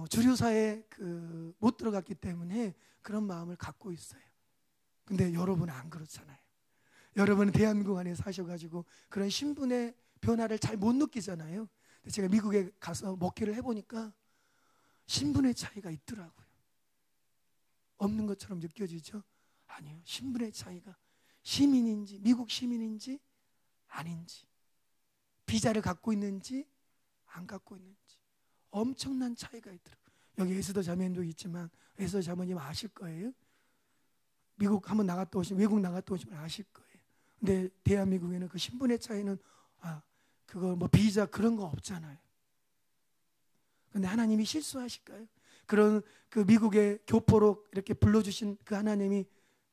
주류사에 그 못 들어갔기 때문에 그런 마음을 갖고 있어요. 근데 여러분은 안 그렇잖아요. 여러분은 대한민국 안에 사셔가지고 그런 신분의 변화를 잘 못 느끼잖아요. 근데 제가 미국에 가서 목회를 해보니까 신분의 차이가 있더라고요. 없는 것처럼 느껴지죠? 아니요. 신분의 차이가 시민인지 미국 시민인지 아닌지, 비자를 갖고 있는지 안 갖고 있는지 엄청난 차이가 있더라고요. 여기 에스더 자매님도 있지만 에스더 자매님 아실 거예요. 미국 한번 나갔다 오시면, 외국 나갔다 오시면 아실 거예요. 근데 대한민국에는 그 신분의 차이는 그거 뭐 비자 그런 거 없잖아요. 근데 하나님이 실수하실까요? 그런 그 미국의 교포로 이렇게 불러주신 그 하나님이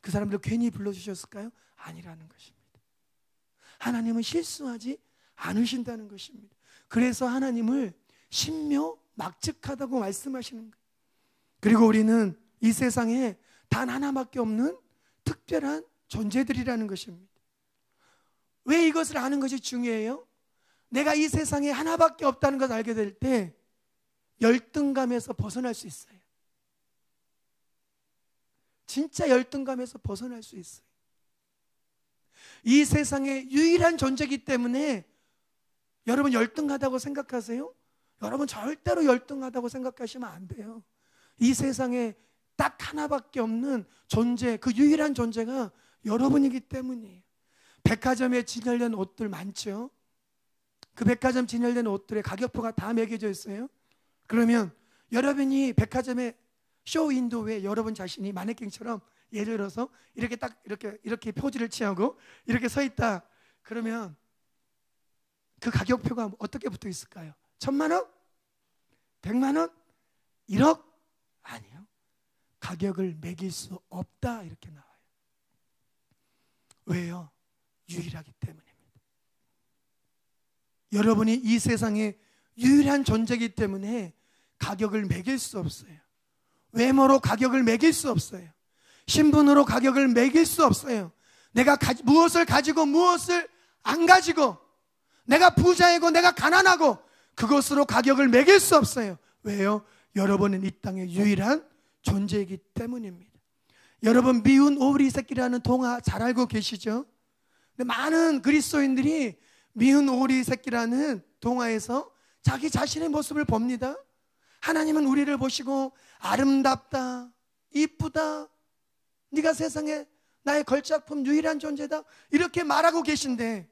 그 사람들 괜히 불러주셨을까요? 아니라는 것입니다. 하나님은 실수하지 않으신다는 것입니다. 그래서 하나님을 신묘막측하다고 말씀하시는 거예요. 그리고 우리는 이 세상에 단 하나밖에 없는 특별한 존재들이라는 것입니다. 왜 이것을 아는 것이 중요해요? 내가 이 세상에 하나밖에 없다는 것을 알게 될 때 열등감에서 벗어날 수 있어요. 진짜 열등감에서 벗어날 수 있어요. 이 세상에 유일한 존재이기 때문에 여러분 열등하다고 생각하세요? 여러분 절대로 열등하다고 생각하시면 안 돼요. 이 세상에 딱 하나밖에 없는 존재, 그 유일한 존재가 여러분이기 때문이에요. 백화점에 진열된 옷들 많죠? 그 백화점 진열된 옷들의 가격표가 다 매겨져 있어요. 그러면 여러분이 백화점에 쇼 윈도우에 여러분 자신이 마네킹처럼 예를 들어서 이렇게 딱 이렇게 포즈를 취하고 이렇게 서 있다. 그러면 그 가격표가 어떻게 붙어 있을까요? 1,000만 원? 100만 원? 1억? 아니요. 가격을 매길 수 없다 이렇게 나와요. 왜요? 유일하기 때문입니다. 여러분이 이 세상에 유일한 존재이기 때문에 가격을 매길 수 없어요. 외모로 가격을 매길 수 없어요. 신분으로 가격을 매길 수 없어요. 내가 무엇을 가지고 무엇을 안 가지고, 내가 부자이고 내가 가난하고 그것으로 가격을 매길 수 없어요. 왜요? 여러분은 이 땅의 유일한 존재이기 때문입니다. 여러분 미운 오리 새끼라는 동화 잘 알고 계시죠? 근데 많은 그리스도인들이 미운 오리 새끼라는 동화에서 자기 자신의 모습을 봅니다. 하나님은 우리를 보시고 아름답다, 이쁘다, 네가 세상에 나의 걸작품 유일한 존재다 이렇게 말하고 계신데,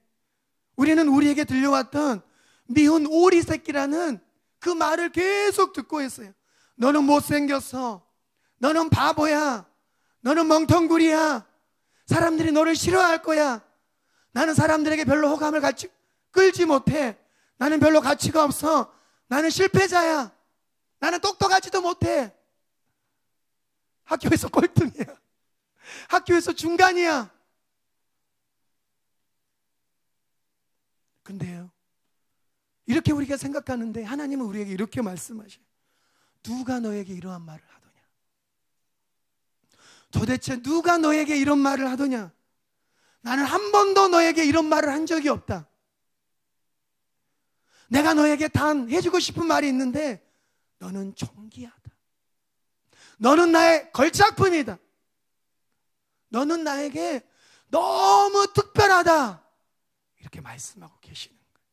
우리는 우리에게 들려왔던 미운 오리 새끼라는 그 말을 계속 듣고 있어요. 너는 못생겼어, 너는 바보야, 너는 멍텅구리야, 사람들이 너를 싫어할 거야, 나는 사람들에게 별로 호감을 끌지 못해, 나는 별로 가치가 없어, 나는 실패자야, 나는 똑똑하지도 못해, 학교에서 꼴등이야, 학교에서 중간이야. 근데요, 이렇게 우리가 생각하는데 하나님은 우리에게 이렇게 말씀하셔요. 누가 너에게 이러한 말을 하더냐? 도대체 누가 너에게 이런 말을 하더냐? 나는 한 번도 너에게 이런 말을 한 적이 없다. 내가 너에게 단 해주고 싶은 말이 있는데 너는 존귀하다. 너는 나의 걸작품이다. 너는 나에게 너무 특별하다. 이렇게 말씀하고 계시는 거예요.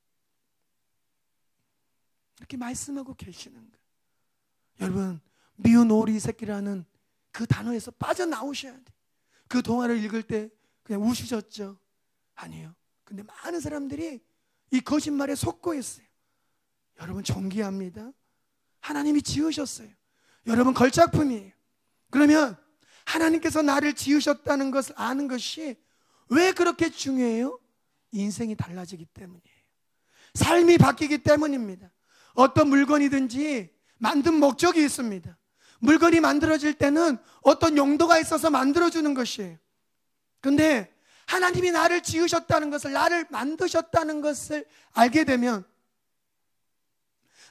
이렇게 말씀하고 계시는 거예요. 여러분, 미운 오리 새끼라는 그 단어에서 빠져나오셔야 돼요. 그 동화를 읽을 때 그냥 우시셨죠? 아니에요. 근데 많은 사람들이 이 거짓말에 속고 있어요. 여러분 존귀합니다. 하나님이 지으셨어요. 여러분 걸작품이에요. 그러면 하나님께서 나를 지으셨다는 것을 아는 것이 왜 그렇게 중요해요? 인생이 달라지기 때문이에요. 삶이 바뀌기 때문입니다. 어떤 물건이든지 만든 목적이 있습니다. 물건이 만들어질 때는 어떤 용도가 있어서 만들어주는 것이에요. 근데 하나님이 나를 지으셨다는 것을, 나를 만드셨다는 것을 알게 되면,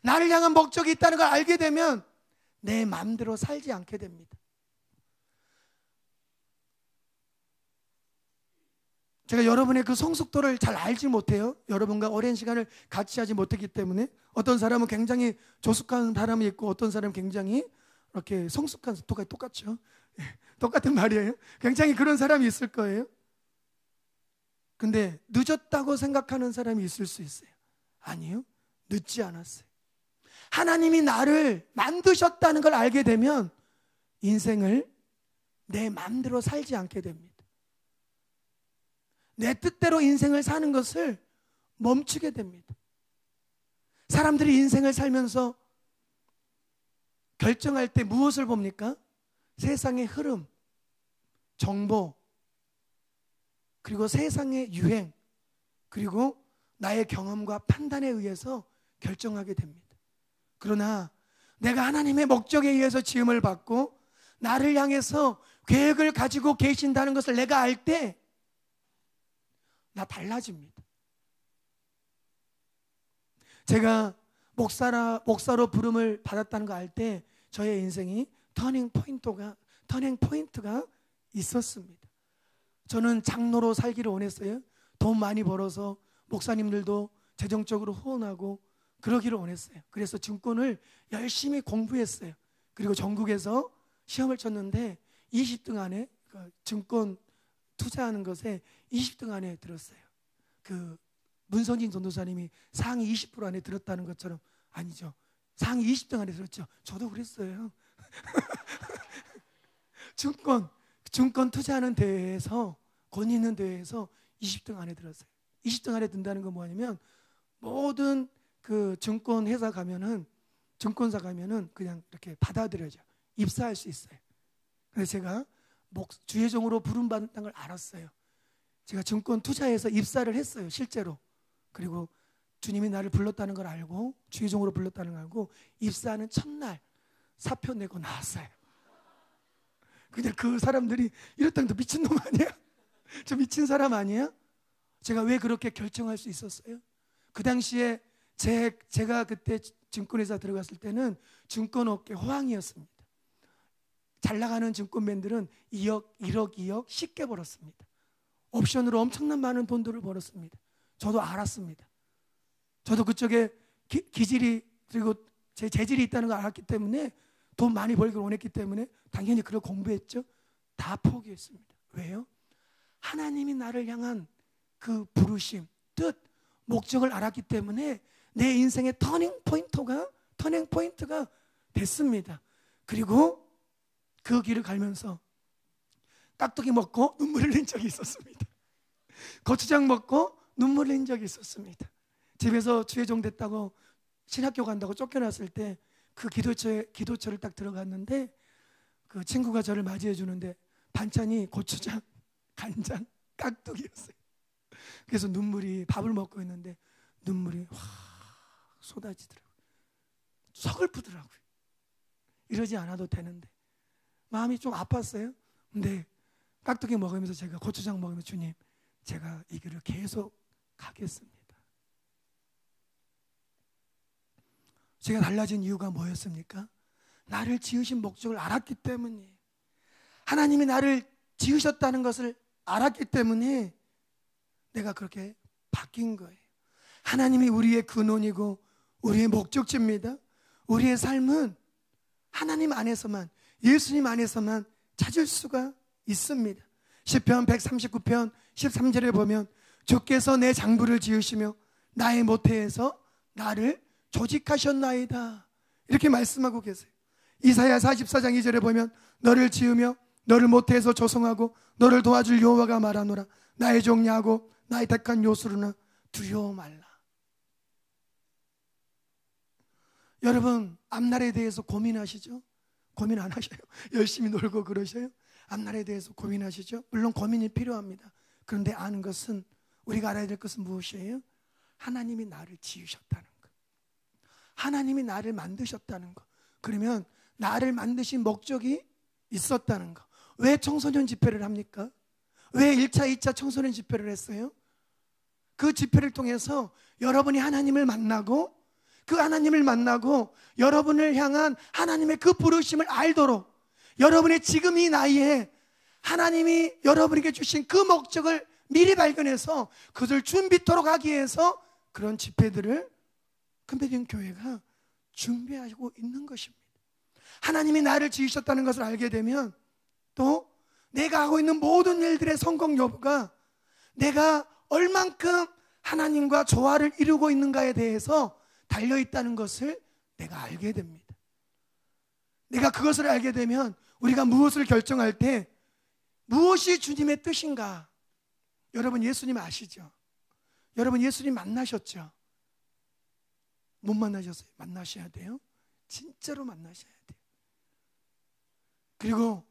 나를 향한 목적이 있다는 걸 알게 되면 내 마음대로 살지 않게 됩니다. 제가 여러분의 그 성숙도를 잘 알지 못해요. 여러분과 오랜 시간을 같이 하지 못했기 때문에. 어떤 사람은 굉장히 조숙한 사람이 있고, 어떤 사람은 굉장히 이렇게 성숙한, 똑같죠. 똑같은 말이에요. 굉장히 그런 사람이 있을 거예요. 근데 늦었다고 생각하는 사람이 있을 수 있어요. 아니요, 늦지 않았어요. 하나님이 나를 만드셨다는 걸 알게 되면 인생을 내 마음대로 살지 않게 됩니다. 내 뜻대로 인생을 사는 것을 멈추게 됩니다. 사람들이 인생을 살면서 결정할 때 무엇을 봅니까? 세상의 흐름, 정보, 그리고 세상의 유행, 그리고 나의 경험과 판단에 의해서 결정하게 됩니다. 그러나 내가 하나님의 목적에 의해서 지음을 받고 나를 향해서 계획을 가지고 계신다는 것을 내가 알 때 나 달라집니다. 제가 목사로 부름을 받았다는 거 알 때 저의 인생이 터닝 포인트가 있었습니다. 저는 장로로 살기를 원했어요. 돈 많이 벌어서 목사님들도 재정적으로 후원하고 그러기를 원했어요. 그래서 증권을 열심히 공부했어요. 그리고 전국에서 시험을 쳤는데 20등 안에, 증권 투자하는 것에 20등 안에 들었어요. 그 문선진 전도사님이 상위 20% 안에 들었다는 것처럼, 아니죠, 상위 20등 안에 들었죠. 저도 그랬어요. 증권 투자하는 대회에서, 권위 있는 대회에서 20등 안에 들었어요. 20등 안에 든다는 건 뭐냐면 모든 그 증권사 가면은 그냥 이렇게 받아들여져, 입사할 수 있어요. 그래서 제가 주회종으로 부름받았다는 걸 알았어요. 제가 증권 투자해서 입사를 했어요, 실제로. 그리고 주님이 나를 불렀다는 걸 알고, 주회종으로 불렀다는 걸 알고 입사하는 첫날 사표 내고 나왔어요. 근데 그 사람들이 이랬다는 거 미친놈 아니야? 저 미친 사람 아니야? 제가 왜 그렇게 결정할 수 있었어요? 그 당시에 제가 그때 증권회사 들어갔을 때는 증권업계 호황이었습니다. 잘 나가는 증권맨들은 2억, 1억, 2억 쉽게 벌었습니다. 옵션으로 엄청난 많은 돈들을 벌었습니다. 저도 알았습니다. 저도 그쪽에 기질이, 그리고 제 재질이 있다는 걸 알았기 때문에, 돈 많이 벌기를 원했기 때문에 당연히 그걸 공부했죠. 다 포기했습니다. 왜요? 하나님이 나를 향한 그 부르심, 뜻, 목적을 알았기 때문에 내 인생의 터닝 포인트가 됐습니다. 그리고 그 길을 가면서 깍두기 먹고 눈물 흘린 적이 있었습니다. 고추장 먹고 눈물 흘린 적이 있었습니다. 집에서 주회종 됐다고, 신학교 간다고 쫓겨났을 때 그 기도처를 딱 들어갔는데 그 친구가 저를 맞이해 주는데 반찬이 고추장, 간장, 깍두기였어요. 그래서 밥을 먹고 있는데 눈물이 확 쏟아지더라고요. 서글프더라고요. 이러지 않아도 되는데 마음이 좀 아팠어요. 근데 깍두기 먹으면서, 제가 고추장 먹으면서, 주님, 제가 이 길을 계속 가겠습니다. 제가 달라진 이유가 뭐였습니까? 나를 지으신 목적을 알았기 때문이에요. 하나님이 나를 지으셨다는 것을 알았기 때문에 내가 그렇게 바뀐 거예요. 하나님이 우리의 근원이고 우리의 목적지입니다. 우리의 삶은 하나님 안에서만, 예수님 안에서만 찾을 수가 있습니다. 시편 139편 13절에 보면 주께서 내 장부를 지으시며 나의 모태에서 나를 조직하셨나이다, 이렇게 말씀하고 계세요. 이사야 44장 2절에 보면 너를 지으며 너를 모태에서 조성하고 너를 도와줄 여호와가 말하노라, 나의 종 야곱, 나의 택한 요스루나 두려워 말라. 여러분, 앞날에 대해서 고민하시죠? 고민 안 하셔요? 열심히 놀고 그러셔요? 앞날에 대해서 고민하시죠? 물론 고민이 필요합니다. 그런데 아는 것은, 우리가 알아야 될 것은 무엇이에요? 하나님이 나를 지으셨다는 것, 하나님이 나를 만드셨다는 것. 그러면 나를 만드신 목적이 있었다는 것. 왜 청소년 집회를 합니까? 왜 1차, 2차 청소년 집회를 했어요? 그 집회를 통해서 여러분이 하나님을 만나고, 그 하나님을 만나고 여러분을 향한 하나님의 그 부르심을 알도록, 여러분의 지금 이 나이에 하나님이 여러분에게 주신 그 목적을 미리 발견해서 그것을 준비토록 하기 위해서 그런 집회들을 금배경 교회가 준비하고 있는 것입니다. 하나님이 나를 지으셨다는 것을 알게 되면 또 내가 하고 있는 모든 일들의 성공 여부가 내가 얼만큼 하나님과 조화를 이루고 있는가에 대해서 달려있다는 것을 내가 알게 됩니다. 내가 그것을 알게 되면 우리가 무엇을 결정할 때 무엇이 주님의 뜻인가? 여러분 예수님 아시죠? 여러분 예수님 만나셨죠? 못 만나셨어요? 만나셔야 돼요. 진짜로 만나셔야 돼요. 그리고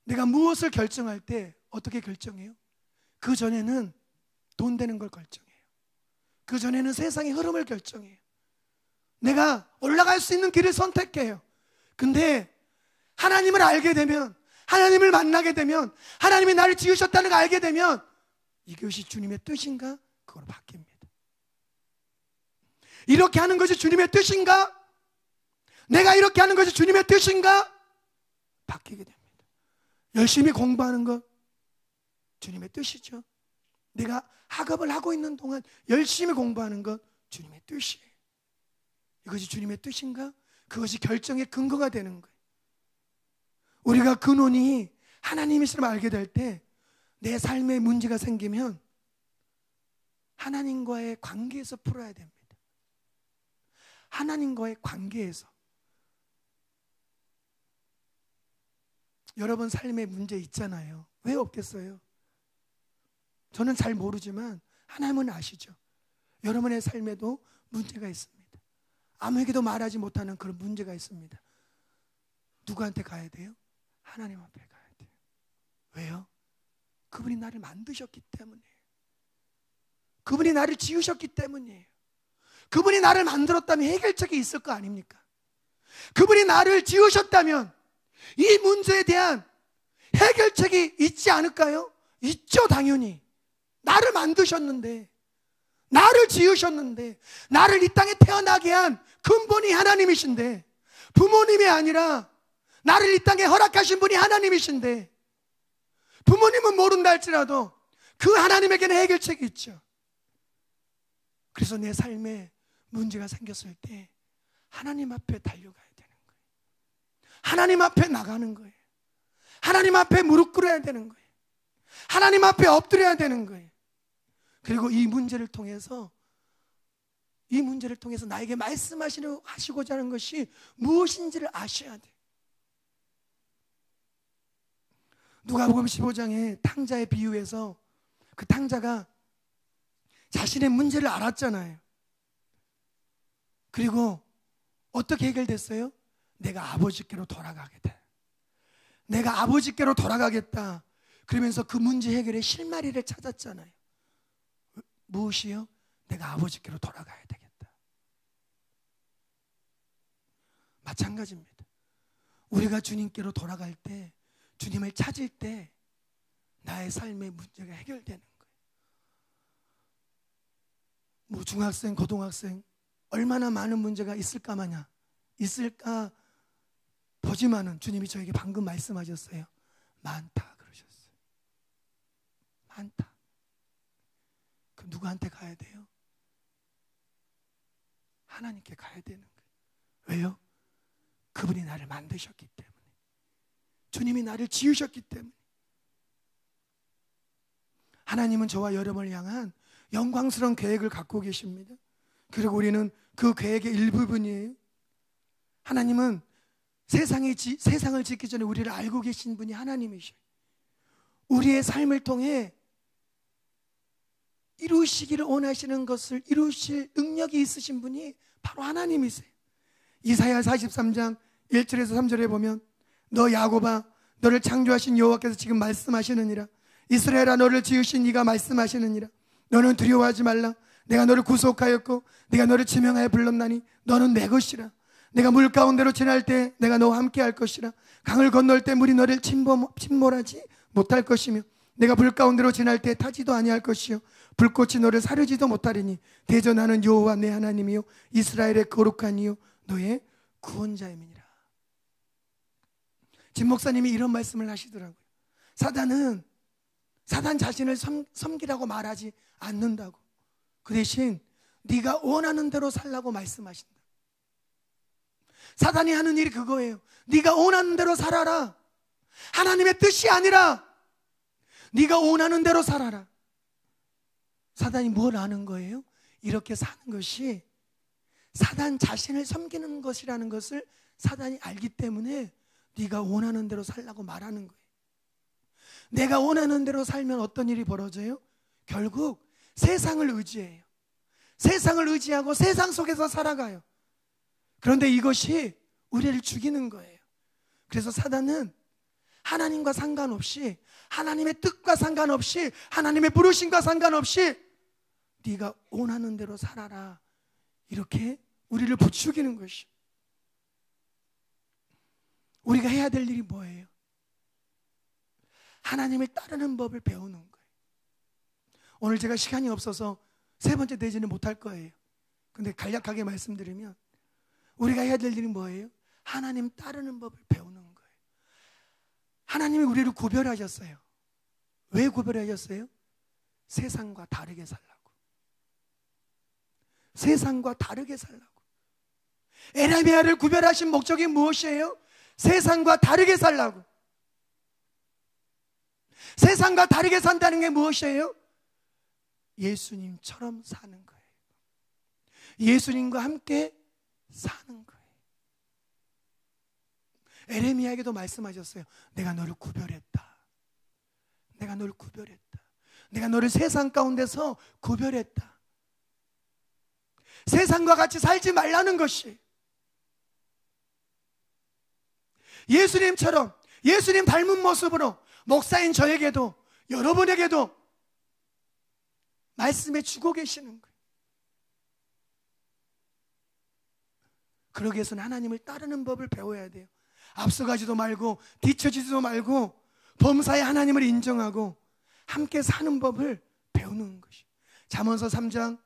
내가 무엇을 결정할 때 어떻게 결정해요? 그 전에는 돈 되는 걸 결정해요. 그 전에는 세상의 흐름을 결정해요. 내가 올라갈 수 있는 길을 선택해요. 근데 하나님을 알게 되면, 하나님을 만나게 되면, 하나님이 나를 지으셨다는 걸 알게 되면 이것이 주님의 뜻인가? 그걸로 바뀝니다. 이렇게 하는 것이 주님의 뜻인가? 내가 이렇게 하는 것이 주님의 뜻인가? 바뀌게 됩니다. 열심히 공부하는 것 주님의 뜻이죠. 내가 학업을 하고 있는 동안 열심히 공부하는 것 주님의 뜻이에요. 이것이 주님의 뜻인가? 그것이 결정의 근거가 되는 거예요. 우리가 근원이 하나님이심을 알게 될 때 내 삶에 문제가 생기면 하나님과의 관계에서 풀어야 됩니다. 하나님과의 관계에서. 여러분 삶에 문제 있잖아요. 왜 없겠어요? 저는 잘 모르지만 하나님은 아시죠. 여러분의 삶에도 문제가 있습니다. 아무에게도 말하지 못하는 그런 문제가 있습니다. 누구한테 가야 돼요? 하나님 앞에 가야 돼요. 왜요? 그분이 나를 만드셨기 때문이에요. 그분이 나를 지으셨기 때문이에요. 그분이 나를 만들었다면 해결책이 있을 거 아닙니까? 그분이 나를 지으셨다면 이 문제에 대한 해결책이 있지 않을까요? 있죠, 당연히. 나를 만드셨는데, 나를 지으셨는데, 나를 이 땅에 태어나게 한 근본이 하나님이신데, 부모님이 아니라 나를 이 땅에 허락하신 분이 하나님이신데, 부모님은 모른다 할지라도 그 하나님에게는 해결책이 있죠. 그래서 내 삶에 문제가 생겼을 때 하나님 앞에 달려가야 되는 거예요. 하나님 앞에 나가는 거예요. 하나님 앞에 무릎 꿇어야 되는 거예요. 하나님 앞에 엎드려야 되는 거예요. 그리고 이 문제를 통해서 나에게 말씀하시고자 하는 것이 무엇인지를 아셔야 돼요. 누가복음 15장에 탕자의 비유에서 그 탕자가 자신의 문제를 알았잖아요. 그리고 어떻게 해결됐어요? 내가 아버지께로 돌아가겠다. 내가 아버지께로 돌아가겠다. 그러면서 그 문제 해결의 실마리를 찾았잖아요. 무엇이요? 내가 아버지께로 돌아가야 되겠다. 마찬가지입니다. 우리가 주님께로 돌아갈 때, 주님을 찾을 때 나의 삶의 문제가 해결되는 거예요. 뭐 중학생, 고등학생 얼마나 많은 문제가 있을까 마냐, 있을까 보지만은 주님이 저에게 방금 말씀하셨어요. 많다 그러셨어요. 많다. 그럼 누구한테 가야 돼요? 하나님께 가야 되는 거예요. 왜요? 그분이 나를 만드셨기 때문에, 주님이 나를 지으셨기 때문에. 하나님은 저와 여러분을 향한 영광스러운 계획을 갖고 계십니다. 그리고 우리는 그 계획의 일부분이에요. 하나님은 세상을 짓기 전에 우리를 알고 계신 분이 하나님이셔요. 우리의 삶을 통해 이루시기를 원하시는 것을 이루실 능력이 있으신 분이 바로 하나님이세요. 이사야 43장 1절에서 3절에 보면 너 야곱아, 너를 창조하신 여호와께서 지금 말씀하시느니라. 이스라엘아, 너를 지으신 이가 말씀하시느니라. 너는 두려워하지 말라. 내가 너를 구속하였고 내가 너를 지명하여 불렀나니 너는 내 것이라. 내가 물 가운데로 지날 때 내가 너와 함께 할 것이라. 강을 건널 때 물이 너를 침몰하지 못할 것이며 내가 불 가운데로 지날 때 타지도 아니할 것이요 불꽃이 너를 사르지도 못하리니 대저 나는 여호와 내 하나님이요 이스라엘의 거룩한 이요 너의 구원자임이니라. 진 목사님이 이런 말씀을 하시더라고요. 사단 자신을 섬기라고 말하지 않는다고. 그 대신 네가 원하는 대로 살라고 말씀하신다. 사단이 하는 일이 그거예요. 네가 원하는 대로 살아라. 하나님의 뜻이 아니라 네가 원하는 대로 살아라. 사단이 뭘 아는 거예요? 이렇게 사는 것이 사단 자신을 섬기는 것이라는 것을 사단이 알기 때문에 네가 원하는 대로 살라고 말하는 거예요. 내가 원하는 대로 살면 어떤 일이 벌어져요? 결국 세상을 의지해요. 세상을 의지하고 세상 속에서 살아가요. 그런데 이것이 우리를 죽이는 거예요. 그래서 사단은 하나님과 상관없이, 하나님의 뜻과 상관없이, 하나님의 부르심과 상관없이 네가 원하는 대로 살아라, 이렇게 우리를 부추기는 것이. 우리가 해야 될 일이 뭐예요? 하나님을 따르는 법을 배우는 거예요. 오늘 제가 시간이 없어서 세 번째 대지는 못할 거예요. 근데 간략하게 말씀드리면 우리가 해야 될 일이 뭐예요? 하나님 따르는 법을 배우는 거예요. 하나님이 우리를 구별하셨어요. 왜 구별하셨어요? 세상과 다르게 살라고. 세상과 다르게 살라고. 에레미야를 구별하신 목적이 무엇이에요? 세상과 다르게 살라고. 세상과 다르게 산다는 게 무엇이에요? 예수님처럼 사는 거예요. 예수님과 함께 사는 거예요. 에레미야에게도 말씀하셨어요. 내가 너를 구별했다. 내가 너를 구별했다. 내가 너를 세상 가운데서 구별했다. 세상과 같이 살지 말라는 것이, 예수님처럼, 예수님 닮은 모습으로 목사인 저에게도, 여러분에게도 말씀해 주고 계시는 거예요. 그러기 위해서는 하나님을 따르는 법을 배워야 돼요. 앞서가지도 말고 뒤처지지도 말고 범사에 하나님을 인정하고 함께 사는 법을 배우는 것이. 잠언서 3장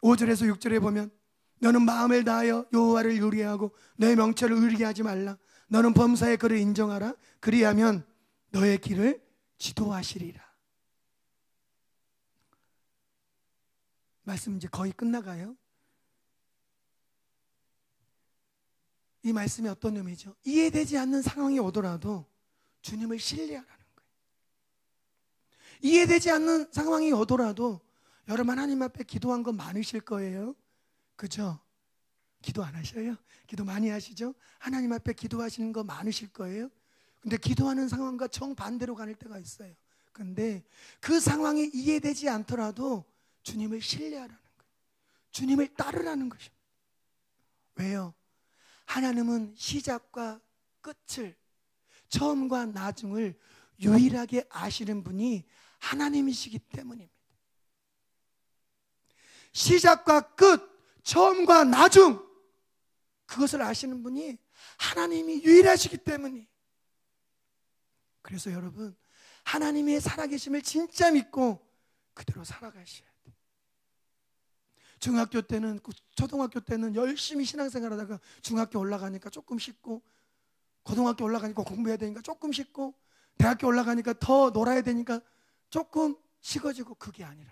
5절에서 6절에 보면 너는 마음을 다하여 여호와를 의뢰하고 너의 명철을 의리게 하지 말라. 너는 범사의 그를 인정하라. 그리하면 너의 길을 지도하시리라. 말씀 이제 거의 끝나가요. 이 말씀이 어떤 의미죠? 이해되지 않는 상황이 오더라도 주님을 신뢰하라는 거예요. 이해되지 않는 상황이 오더라도 여러분 하나님 앞에 기도한 거 많으실 거예요. 그죠? 기도 안 하셔요? 기도 많이 하시죠? 하나님 앞에 기도하시는 거 많으실 거예요. 근데 기도하는 상황과 정반대로 가는 때가 있어요. 근데 그 상황이 이해되지 않더라도 주님을 신뢰하라는 거예요. 주님을 따르라는 것입니다. 왜요? 하나님은 시작과 끝을, 처음과 나중을 유일하게 아시는 분이 하나님이시기 때문입니다. 시작과 끝, 처음과 나중, 그것을 아시는 분이 하나님이 유일하시기 때문이. 그래서 여러분, 하나님의 살아계심을 진짜 믿고 그대로 살아가셔야 돼요. 중학교 때는, 초등학교 때는 열심히 신앙생활 하다가 중학교 올라가니까 조금 쉽고, 고등학교 올라가니까 공부해야 되니까 조금 쉽고, 대학교 올라가니까 더 놀아야 되니까 조금 식어지고, 그게 아니라는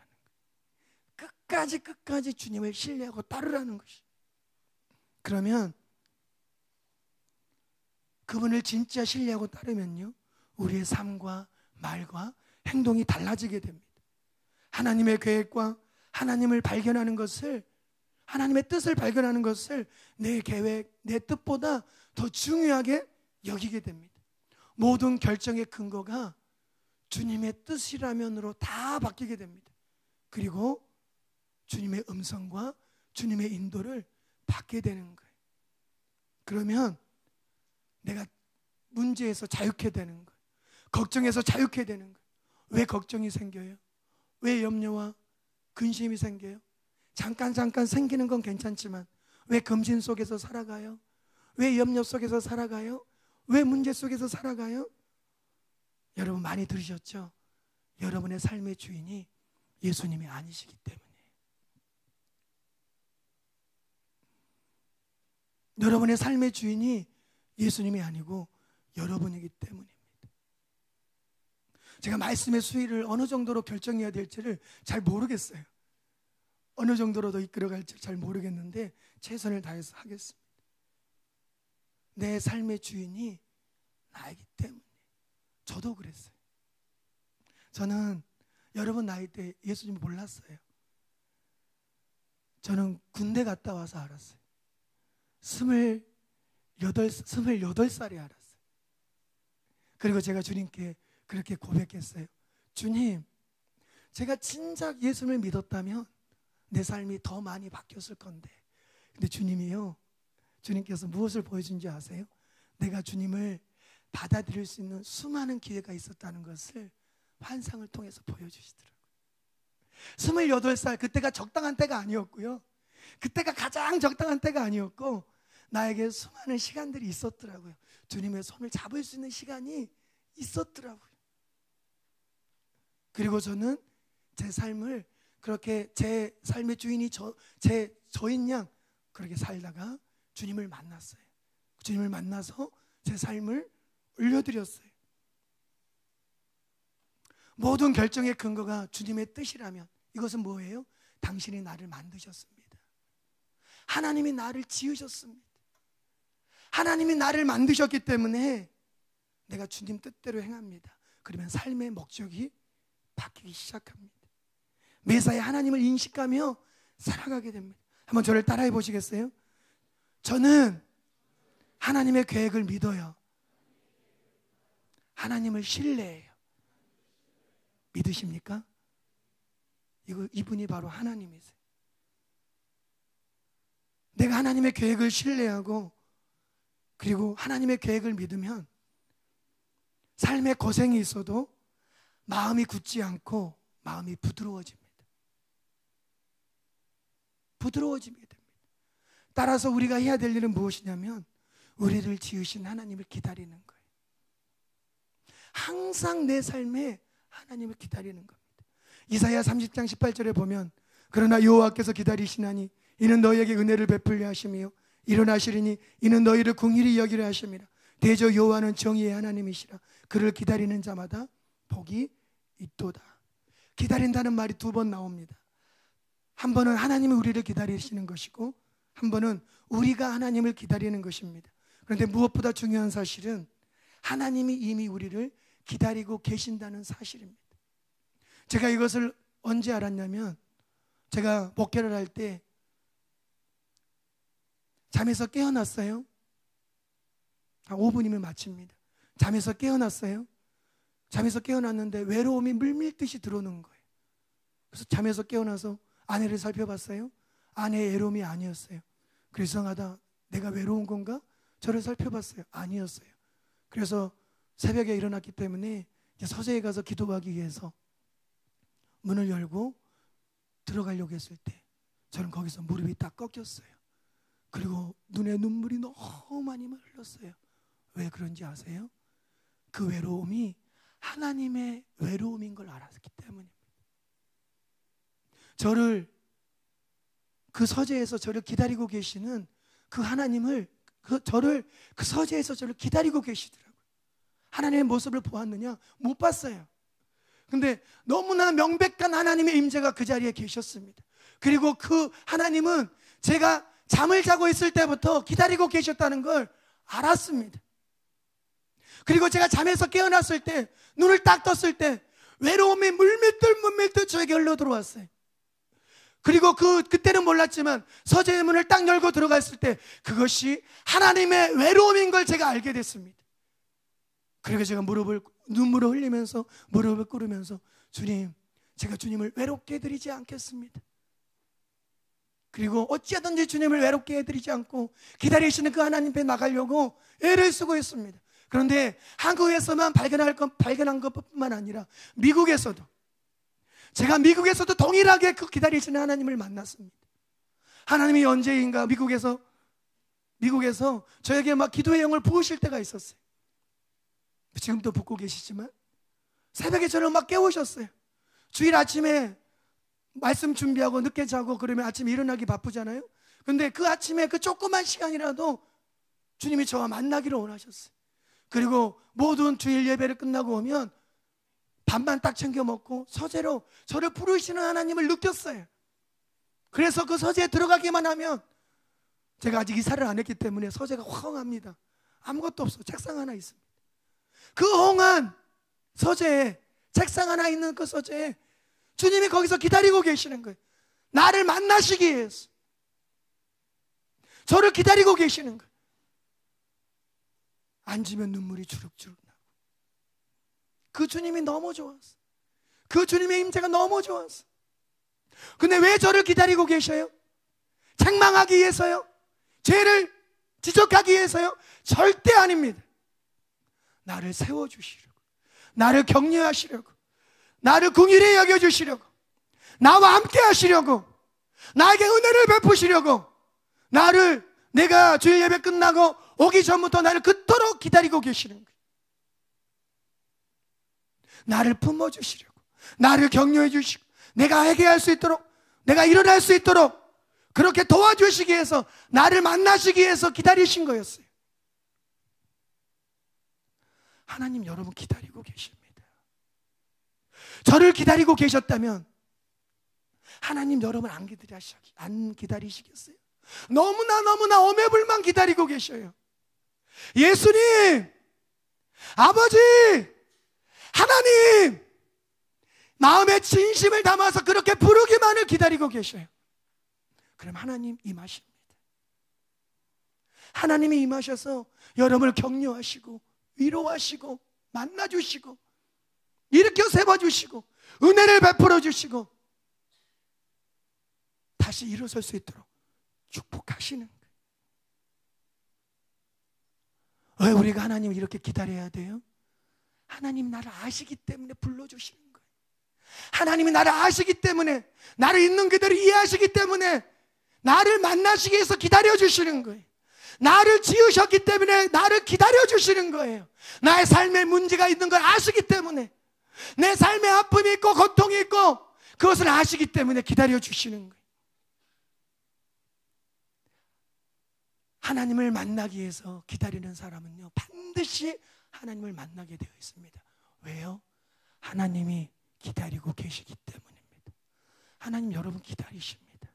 거예요. 끝까지 주님을 신뢰하고 따르라는 것이. 그러면 그분을 진짜 신뢰하고 따르면요, 우리의 삶과 말과 행동이 달라지게 됩니다. 하나님의 계획과 하나님을 발견하는 것을, 하나님의 뜻을 발견하는 것을 내 계획, 내 뜻보다 더 중요하게 여기게 됩니다. 모든 결정의 근거가 주님의 뜻이라면으로 다 바뀌게 됩니다. 그리고 주님의 음성과 주님의 인도를 받게 되는 거예요. 그러면 내가 문제에서 자유케 되는 거예요. 걱정에서 자유케 되는 거예요. 왜 걱정이 생겨요? 왜 염려와 근심이 생겨요? 잠깐 생기는 건 괜찮지만 왜 검진 속에서 살아가요? 왜 염려 속에서 살아가요? 왜 문제 속에서 살아가요? 여러분 많이 들으셨죠? 여러분의 삶의 주인이 예수님이 아니시기 때문에. 여러분의 삶의 주인이 예수님이 아니고 여러분이기 때문입니다. 제가 말씀의 수위를 어느 정도로 결정해야 될지를 잘 모르겠어요. 어느 정도로 더 이끌어갈지 잘 모르겠는데 최선을 다해서 하겠습니다. 내 삶의 주인이 나이기 때문에. 저도 그랬어요. 저는 여러분 나이 때 예수님 몰랐어요. 저는 군대 갔다 와서 알았어요. 28살에 알았어요. 그리고 제가 주님께 그렇게 고백했어요. 주님, 제가 진작 예수님을 믿었다면 내 삶이 더 많이 바뀌었을 건데, 근데 주님이요, 주님께서 무엇을 보여준지 아세요? 내가 주님을 받아들일 수 있는 수많은 기회가 있었다는 것을 환상을 통해서 보여주시더라고요. 28살, 그때가 적당한 때가 아니었고요, 그때가 가장 적당한 때가 아니었고, 나에게 수많은 시간들이 있었더라고요. 주님의 손을 잡을 수 있는 시간이 있었더라고요. 그리고 저는 제 삶을 그렇게 제 삶의 주인이 저인 양 그렇게 살다가 주님을 만났어요. 주님을 만나서 제 삶을 올려드렸어요. 모든 결정의 근거가 주님의 뜻이라면 이것은 뭐예요? 당신이 나를 만드셨습니다. 하나님이 나를 지으셨습니다. 하나님이 나를 만드셨기 때문에 내가 주님 뜻대로 행합니다. 그러면 삶의 목적이 바뀌기 시작합니다. 매사에 하나님을 인식하며 살아가게 됩니다. 한번 저를 따라해 보시겠어요? 저는 하나님의 계획을 믿어요. 하나님을 신뢰해요. 믿으십니까? 이분이 바로 하나님이세요. 내가 하나님의 계획을 신뢰하고 그리고 하나님의 계획을 믿으면 삶에 고생이 있어도 마음이 굳지 않고 마음이 부드러워집니다. 부드러워지게 됩니다. 따라서 우리가 해야 될 일은 무엇이냐면 우리를 지으신 하나님을 기다리는 거예요. 항상 내 삶에 하나님을 기다리는 겁니다. 이사야 30장 18절에 보면 그러나 여호와께서 기다리시나니 이는 너희에게 은혜를 베풀려 하시며 일어나시리니 이는 너희를 긍휼히 여기려 하심이라. 대저 여호와는 정의의 하나님이시라. 그를 기다리는 자마다 복이 있도다. 기다린다는 말이 두 번 나옵니다. 한 번은 하나님이 우리를 기다리시는 것이고 한 번은 우리가 하나님을 기다리는 것입니다. 그런데 무엇보다 중요한 사실은 하나님이 이미 우리를 기다리고 계신다는 사실입니다. 제가 이것을 언제 알았냐면 제가 목회를 할 때 잠에서 깨어났어요. 한 5분이면 마칩니다. 잠에서 깨어났어요. 잠에서 깨어났는데 외로움이 물밀듯이 들어오는 거예요. 그래서 잠에서 깨어나서 아내를 살펴봤어요. 아내의 외로움이 아니었어요. 그래서 이상하다, 내가 외로운 건가? 저를 살펴봤어요. 아니었어요. 그래서 새벽에 일어났기 때문에 이제 서재에 가서 기도하기 위해서 문을 열고 들어가려고 했을 때 저는 거기서 무릎이 딱 꺾였어요. 그리고 눈에 눈물이 너무 많이 흘렀어요. 왜 그런지 아세요? 그 외로움이 하나님의 외로움인 걸 알았기 때문입니다. 저를 그 서재에서 저를 기다리고 계시는 그 하나님을 저를 그 서재에서 저를 기다리고 계시더라고요. 하나님의 모습을 보았느냐? 못 봤어요. 근데 너무나 명백한 하나님의 임재가 그 자리에 계셨습니다. 그리고 그 하나님은 제가 잠을 자고 있을 때부터 기다리고 계셨다는 걸 알았습니다. 그리고 제가 잠에서 깨어났을 때 눈을 딱 떴을 때 외로움이 물밀듯 저에게 흘러 들어왔어요. 그리고 그때는 몰랐지만 서재의 문을 딱 열고 들어갔을 때 그것이 하나님의 외로움인 걸 제가 알게 됐습니다. 그리고 제가 눈물을 흘리면서 무릎을 꿇으면서 주님, 제가 주님을 외롭게 해드리지 않겠습니다. 그리고 어찌하든지 주님을 외롭게 해드리지 않고 기다리시는 그 하나님 앞에 나가려고 애를 쓰고 있습니다. 그런데 한국에서만 발견한 것뿐만 아니라 제가 미국에서도 동일하게 그 기다리시는 하나님을 만났습니다. 하나님이 언제인가 미국에서 저에게 막 기도의 영을 부으실 때가 있었어요. 지금도 붓고 계시지만 새벽에 저를 막 깨우셨어요. 주일 아침에 말씀 준비하고 늦게 자고 그러면 아침에 일어나기 바쁘잖아요. 근데 그 아침에 그 조그만 시간이라도 주님이 저와 만나기를 원하셨어요. 그리고 모든 주일 예배를 끝나고 오면 밥만 딱 챙겨 먹고 서재로 저를 부르시는 하나님을 느꼈어요. 그래서 그 서재에 들어가기만 하면, 제가 아직 이사를 안 했기 때문에 서재가 황합니다. 아무것도 없어. 책상 하나 있습니다. 그 홍한 서재에, 책상 하나 있는 그 서재에 주님이 거기서 기다리고 계시는 거예요. 나를 만나시기 위해서 저를 기다리고 계시는 거예요. 앉으면 눈물이 주룩주룩 나고, 그 주님이 너무 좋았어. 그 주님의 임재가 너무 좋았어. 근데 왜 저를 기다리고 계셔요? 책망하기 위해서요? 죄를 지적하기 위해서요? 절대 아닙니다. 나를 세워주시려고, 나를 격려하시려고, 나를 긍휼히 여겨주시려고, 나와 함께 하시려고, 나에게 은혜를 베푸시려고, 나를, 내가 주일 예배 끝나고 오기 전부터 나를 그토록 기다리고 계시는 거예요. 나를 품어주시려고, 나를 격려해 주시고, 내가 회개할 수 있도록, 내가 일어날 수 있도록 그렇게 도와주시기 위해서, 나를 만나시기 위해서 기다리신 거였어요. 하나님 여러분 기다리고 계십니다. 저를 기다리고 계셨다면 하나님 여러분 안 기다리시겠어요? 너무나 오매불만 기다리고 계셔요. 예수님, 아버지, 하나님, 마음에 진심을 담아서 그렇게 부르기만을 기다리고 계셔요. 그럼 하나님 임하십니다. 하나님이 임하셔서 여러분을 격려하시고 위로하시고 만나주시고 일으켜 세워주시고 은혜를 베풀어 주시고 다시 일어설 수 있도록 축복하시는 거예요. 왜 우리가 하나님을 이렇게 기다려야 돼요? 하나님 나를 아시기 때문에 불러주시는 거예요. 하나님이 나를 아시기 때문에, 나를 있는 그대로 이해하시기 때문에 나를 만나시기 위해서 기다려주시는 거예요. 나를 지으셨기 때문에 나를 기다려주시는 거예요. 나의 삶에 문제가 있는 걸 아시기 때문에, 내 삶에 아픔이 있고 고통이 있고 그것을 아시기 때문에 기다려주시는 거예요. 하나님을 만나기 위해서 기다리는 사람은요, 반드시 하나님을 만나게 되어 있습니다. 왜요? 하나님이 기다리고 계시기 때문입니다. 하나님 여러분 기다리십니다.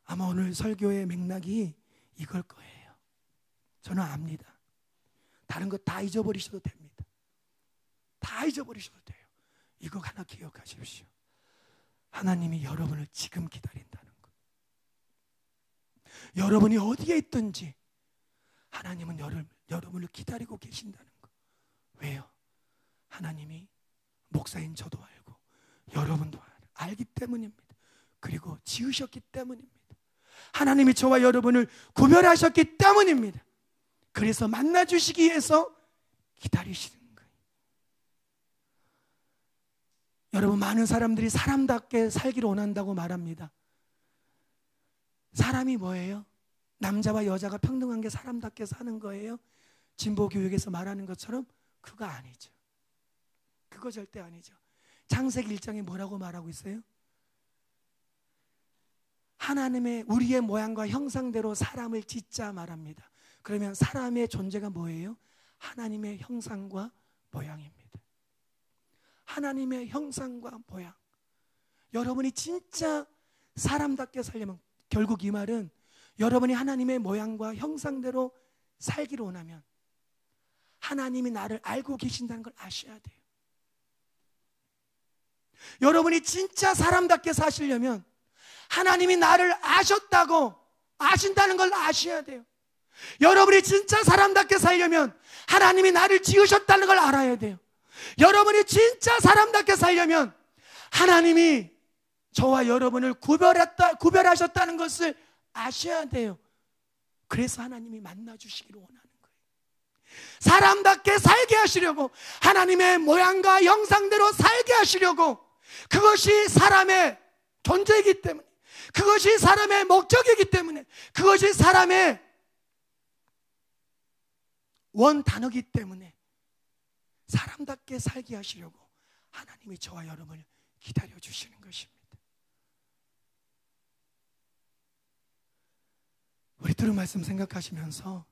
아마 오늘 설교의 맥락이 이걸 거예요. 저는 압니다. 다른 거 다 잊어버리셔도 됩니다. 다 잊어버리셔도 돼요. 이거 하나 기억하십시오. 하나님이 여러분을 지금 기다린다는 거. 여러분이 어디에 있든지 하나님은 여러분을 기다리고 계신다는 거. 왜요? 하나님이, 목사인 저도 알고 여러분도 알기 때문입니다. 그리고 지으셨기 때문입니다. 하나님이 저와 여러분을 구별하셨기 때문입니다. 그래서 만나주시기 위해서 기다리시는 거예요. 여러분, 많은 사람들이 사람답게 살기를 원한다고 말합니다. 사람이 뭐예요? 남자와 여자가 평등한 게 사람답게 사는 거예요? 진보교육에서 말하는 것처럼 그거 아니죠. 그거 절대 아니죠. 창세기 1장에 뭐라고 말하고 있어요? 하나님의, 우리의 모양과 형상대로 사람을 짓자 말합니다. 그러면 사람의 존재가 뭐예요? 하나님의 형상과 모양입니다. 하나님의 형상과 모양. 여러분이 진짜 사람답게 살려면, 결국 이 말은 여러분이 하나님의 모양과 형상대로 살기를 원하면 하나님이 나를 알고 계신다는 걸 아셔야 돼요. 여러분이 진짜 사람답게 사시려면 하나님이 나를 아신다는 걸 아셔야 돼요. 여러분이 진짜 사람답게 살려면 하나님이 나를 지으셨다는 걸 알아야 돼요. 여러분이 진짜 사람답게 살려면 하나님이 저와 여러분을 구별하셨다는 것을 아셔야 돼요. 그래서 하나님이 만나주시기를 원하는 거예요. 사람답게 살게 하시려고, 하나님의 모양과 형상대로 살게 하시려고, 그것이 사람의 존재이기 때문에, 그것이 사람의 목적이기 때문에, 그것이 사람의 원 단어이기 때문에 사람답게 살게 하시려고 하나님이 저와 여러분을 기다려 주시는 것입니다. 우리 들은 말씀 생각하시면서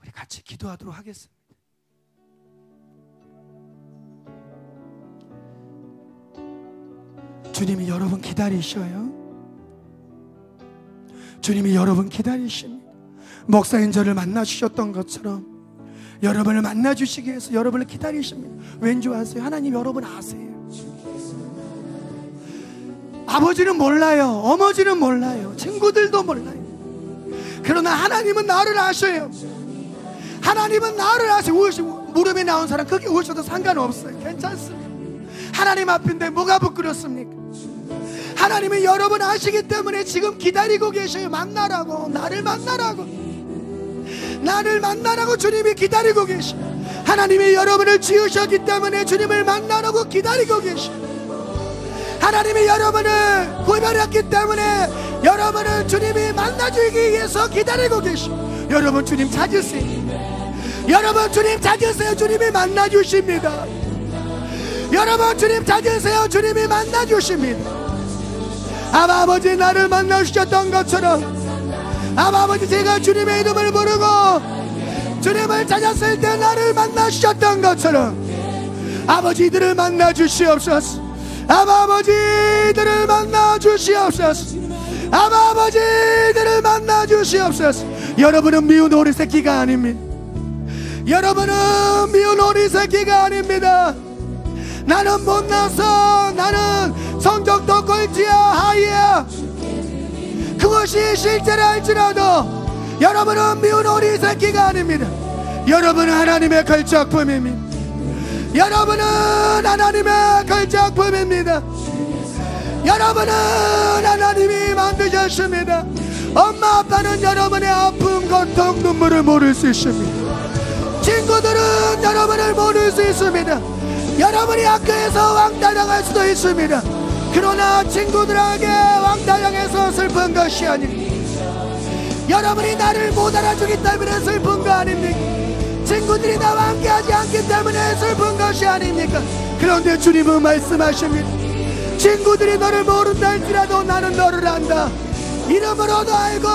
우리 같이 기도하도록 하겠습니다. 주님이 여러분 기다리셔요. 주님이 여러분 기다리십니다. 목사인 저를 만나주셨던 것처럼 여러분을 만나주시기 위해서 여러분을 기다리십니다. 왠지 아세요? 하나님 여러분 아세요. 아버지는 몰라요. 어머니는 몰라요. 친구들도 몰라요. 그러나 하나님은 나를 아셔요. 하나님은 나를 아세요. 무릎에 나온 사람 크게 우셔도 상관없어요. 괜찮습니다. 하나님 앞인데 뭐가 부끄럽습니까? 하나님이 여러분 아시기 때문에 지금 기다리고 계셔요. 만나라고, 나를 만나라고 주님이 기다리고 계셔. 하나님이 여러분을 지으셨기 때문에 주님을 만나라고 기다리고 계셔. 하나님이 여러분을 구별했기 때문에 여러분을 주님이 만나주기 위해서 기다리고 계셔. 여러분 주님 찾으세요. 여러분 주님 찾으세요. 주님이 만나주십니다. 여러분 주님 찾으세요. 주님이 만나주십니다. 아버지 나를 만나주셨던 것처럼 아버지 제가 주님의 이름을 부르고 주님을 찾았을 때 나를 만나주셨던 것처럼 아버지들을 만나주시옵소서. 아버지들을 만나주시옵소서. 아버지들을 만나주시옵소서. 여러분은 미운 오리 새끼가 아닙니다. 여러분은 미운 오리 새끼가 아닙니다. 나는 못나서 나는 성적도 꼴찌야 하이야 그것이 실제라 할지라도 여러분은 미운 오리 새끼가 아닙니다. 여러분은 하나님의 걸작품입니다. 여러분은 하나님의 걸작품입니다. 여러분은 하나님이 만드셨습니다. 엄마 아빠는 여러분의 아픔 고통 눈물을 모를 수 있습니다. 친구들은 여러분을 모를 수 있습니다. 여러분이 학교에서 왕따당할 수도 있습니다. 그러나 친구들에게 왕따당해서 슬픈 것이 아닙니다. 여러분이 나를 못 알아주기 때문에 슬픈 거 아닙니까? 친구들이 나와 함께하지 않기 때문에 슬픈 것이 아닙니까? 그런데 주님은 말씀하십니다. 친구들이 너를 모른다 할지라도 나는 너를 안다. 이름으로도 알고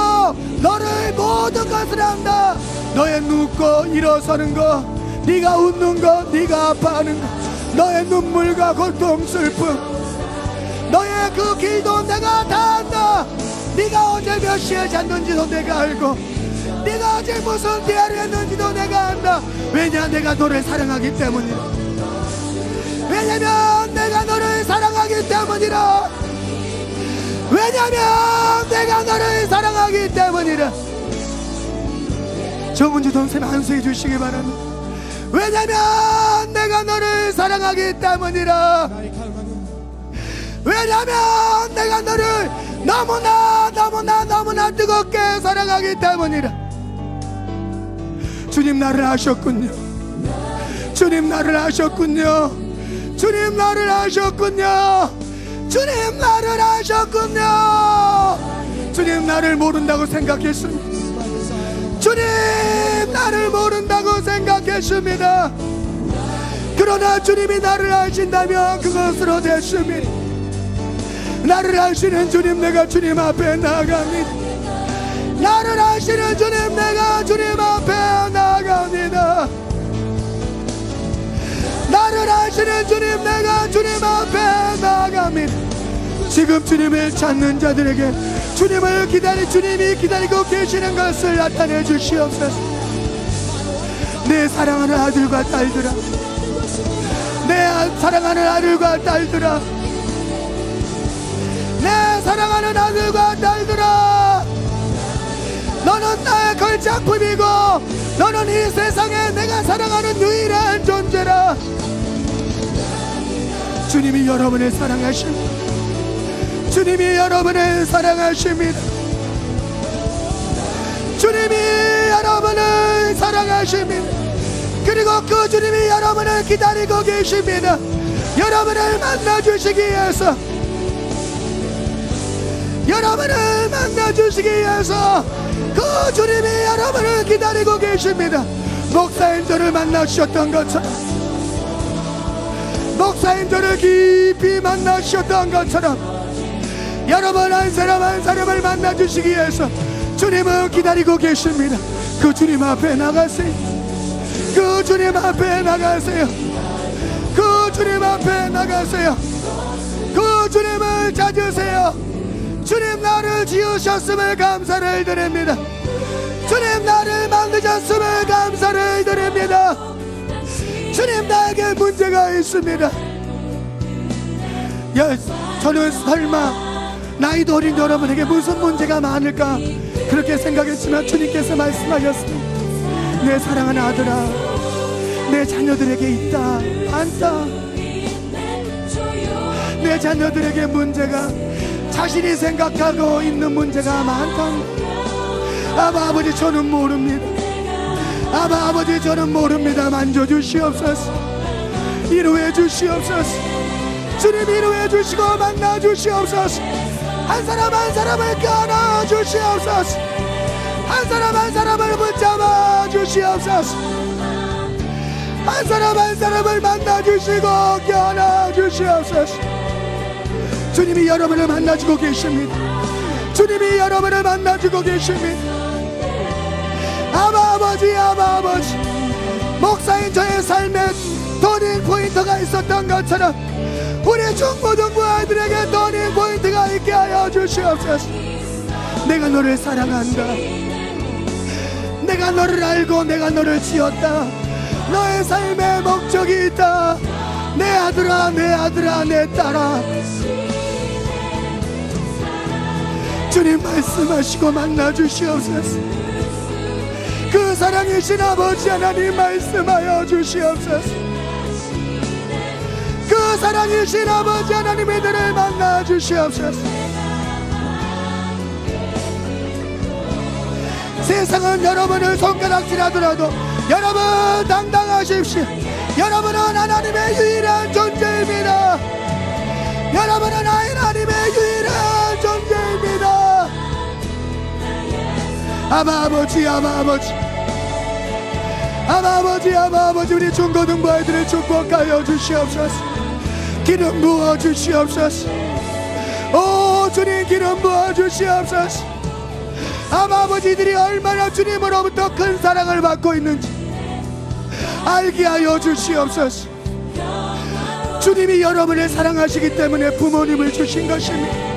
너를 모든 것을 안다. 너의 눕고 일어서는 거, 네가 웃는 거, 네가 아파하는 거, 너의 눈물과 고통 슬픔, 너의 그 길도 내가 다 안다. 네가 어제 몇 시에 잤는지도 내가 알고 네가 어제 무슨 대화를 했는지도 내가 안다. 왜냐? 내가 너를 사랑하기 때문이라. 왜냐면 내가 너를 사랑하기 때문이라. 왜냐면 내가 너를 사랑하기 때문이라. 정은주 동생 한수해 주시기 바랍니다. 왜냐면 내가 너를 사랑하기 때문이라. 왜냐면 내가 너를 너무나 뜨겁게 사랑하기 때문이라. 주님 나를 아셨군요. 주님 나를 아셨군요. 주님 나를 아셨군요. 주님 나를 아셨군요. 주님 나를 모른다고 생각했습니다. 주님 나를 모른다고 생각했습니다. 그러나 주님이 나를 아신다면 그것으로 됐습니다. 나를 아시는 주님, 내가 주님 앞에 나아갑니다. 나를 아시는 주님, 내가 주님 앞에 나아갑니다. 나를 아시는 주님, 내가 주님 앞에 나아갑니다. 지금 주님을 찾는 자들에게 주님이 기다리고 계시는 것을 나타내 주시옵소서. 내 사랑하는 아들과 딸들아, 내 사랑하는 아들과 딸들아, 내 사랑하는 아들과 딸들아, 너는 나의 걸작품이고 너는 이 세상에 내가 사랑하는 유일한 존재라. 주님이 여러분을 사랑하십니다. 주님이 여러분을 사랑하십니다. 주님이 여러분을 사랑하십니다. 그리고 그 주님이 여러분을 기다리고 계십니다. 여러분을 만나주시기 위해서, 여러분을 만나주시기 위해서 그 주님이 여러분을 기다리고 계십니다. 목사인 저를 만나주셨던 것처럼 목사님 저를 깊이 만나셨던 것처럼 여러분 한 사람 한 사람을 만나주시기 위해서 주님은 기다리고 계십니다. 그 주님 앞에 나가세요. 그 주님 앞에 나가세요. 그 주님 앞에 나가세요. 그 주님을 찾으세요. 주님 나를 지으셨음을 감사를 드립니다. 주님 나를 만드셨음을 감사를 드립니다. 주님 나에게 문제가 있습니다. 저는 설마 나이도 어린 여러분에게 무슨 문제가 많을까 그렇게 생각했지만 주님께서 말씀하셨습니다. 내 사랑하는 아들아, 내 자녀들에게 있다, 많다. 내 자녀들에게 문제가, 자신이 생각하고 있는 문제가 많다. 아바 아버지 저는 모릅니다. 아바 아버지 저는 모릅니다. 만져주시옵소서. 위로해 주시옵소서. 주님 위로해 주시고 만나 주시옵소서. 한 사람 한 사람을 껴안아 주시옵소서. 한 사람 한 사람을 붙잡아 주시옵소서. 한 사람 한 사람을 만나 주시고 껴안아 주시옵소서. 주님이 여러분을 만나주고 계십니다. 주님이 여러분을 만나주고 계십니다. 아바 아버지, 아바 아버지, 목사인 저의 삶에 터닝 포인트가 있었던 것처럼 우리 중고등부 아이들에게 터닝 포인트가 있게 하여 주시옵소서. 내가 너를 사랑한다. 내가 너를 알고 내가 너를 지었다. 너의 삶에 목적이 있다. 내 아들아, 내 아들아, 내 딸아. 주님 말씀하시고 만나 주시옵소서. 그 사랑이신 아버지 하나님 말씀하여 주시옵소서. 그 사랑이신 아버지 하나님 이들을 만나 주시옵소서. 세상은 여러분을 손가락질하더라도 여러분 당당하십시오. 여러분은 하나님의 유일한 존재입니다. 여러분은 하나님의 유일한 존재입니다. 아바 아버지, 아바 아버지, 아바 아버지, 아바 아버지, 우리 중고등부 아이들을 축복하여 주시옵소서. 기름 부어 주시옵소서. 오 주님 기름 부어 주시옵소서. 아바 아버지들이 얼마나 주님으로부터 큰 사랑을 받고 있는지 알게 하여 주시옵소서. 주님이 여러분을 사랑하시기 때문에 부모님을 주신 것입니다.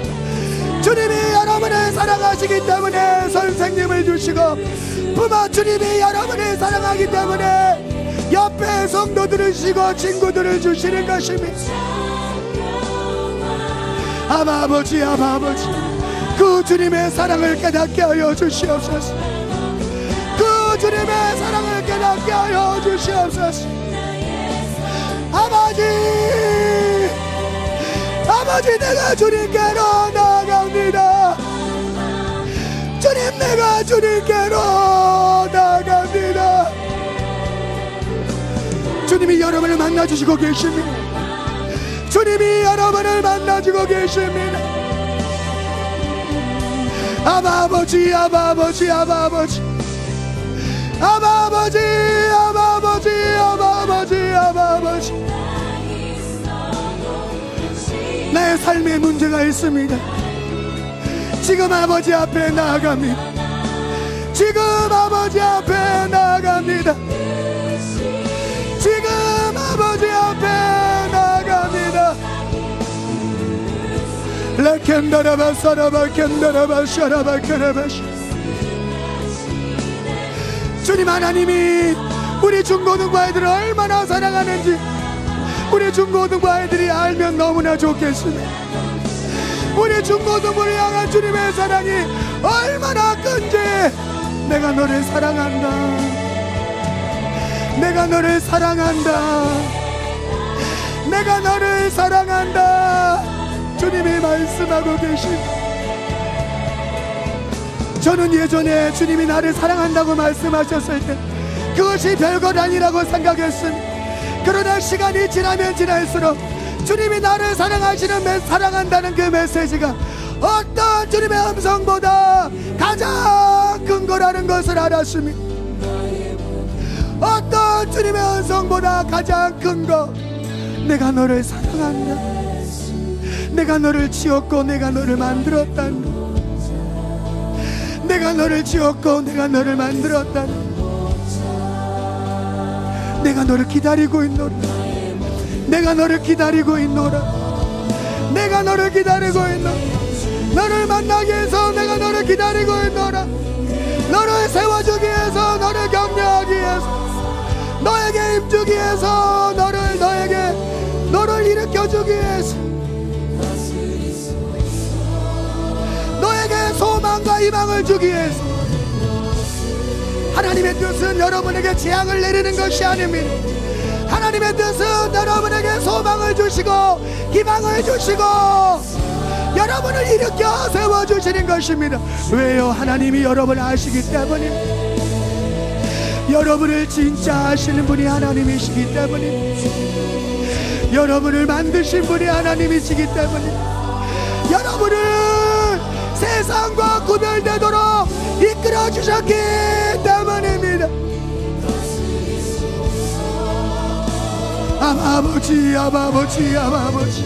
주님이 여러분을 사랑하시기 때문에 선생님을 주시고, 부모 주님이 여러분을 사랑하기 때문에 옆에 성도들을 주시고 친구들을 주시는 것입니다. 아바 아버지, 아바 아버지, 그 주님의 사랑을 깨닫게 하여 주시옵소서. 그 주님의 사랑을 깨닫게 하여 주시옵소서. 아버지, 아버지, 내가 주님께로 나아갑니다. 주님, 내가 주님께로 나아갑니다. 주님이 여러분을 만나주시고 계십니다. 주님이 여러분을 만나주고 계십니다. 아바 아버지, 아바 아버지, 아바 아버지, 아바 아버지, 아바 아버지, 아바 아버지, 아바 아버지, 나의 삶에 문제가 있습니다. 지금 아버지 앞에 나아갑니다. 지금 아버지 앞에 나아갑니다. 지금 아버지 앞에 나아갑니다. 라켄다라바 사라바 켄다라바 샤라바 카라바시. 주님 하나님이 우리 중고등부 아이들을 얼마나 사랑하는지 우리 중고등부 아이들이 알면 너무나 좋겠습니다. 우리 중고등부를 향한 주님의 사랑이 얼마나 큰지. 내가 너를 사랑한다. 내가 너를 사랑한다. 내가 너를 사랑한다. 주님이 말씀하고 계십니다. 저는 예전에 주님이 나를 사랑한다고 말씀하셨을 때 그것이 별것 아니라고 생각했습니다. 그러나 시간이 지나면 지날수록 주님이 나를 사랑한다는 그 메시지가 어떤 주님의 음성보다 가장 큰 거라는 것을 알았습니다. 어떤 주님의 음성보다 가장 큰 것, 내가 너를 사랑한다. 내가 너를 지었고 내가 너를 만들었단다. 내가 너를 지었고 내가 너를 만들었단다. 내가 너를 기다리고 있노라. 내가 너를 기다리고 있노라. 내가 너를 기다리고 있노라. 너를 만나기 위해서 내가 너를 기다리고 있노라. 너를 세워주기 위해서, 너를 격려하기 위해서, 너에게 힘주기 위해서, 너를 일으켜주기 위해서, 너에게 소망과 희망을 주기 위해서. 하나님의 뜻은 여러분에게 재앙을 내리는 것이 아닙니다. 하나님의 뜻은 여러분에게 소망을 주시고 희망을 주시고 여러분을 일으켜 세워주시는 것입니다. 왜요? 하나님이 여러분을 아시기 때문입니다. 여러분을 진짜 아시는 분이 하나님이시기 때문입니다. 여러분을 만드신 분이 하나님이시기 때문입니다. 여러분을 세상과 구별되도록 이끌어 주셨기 때문입니다. 아버지, 아버지, 아버지,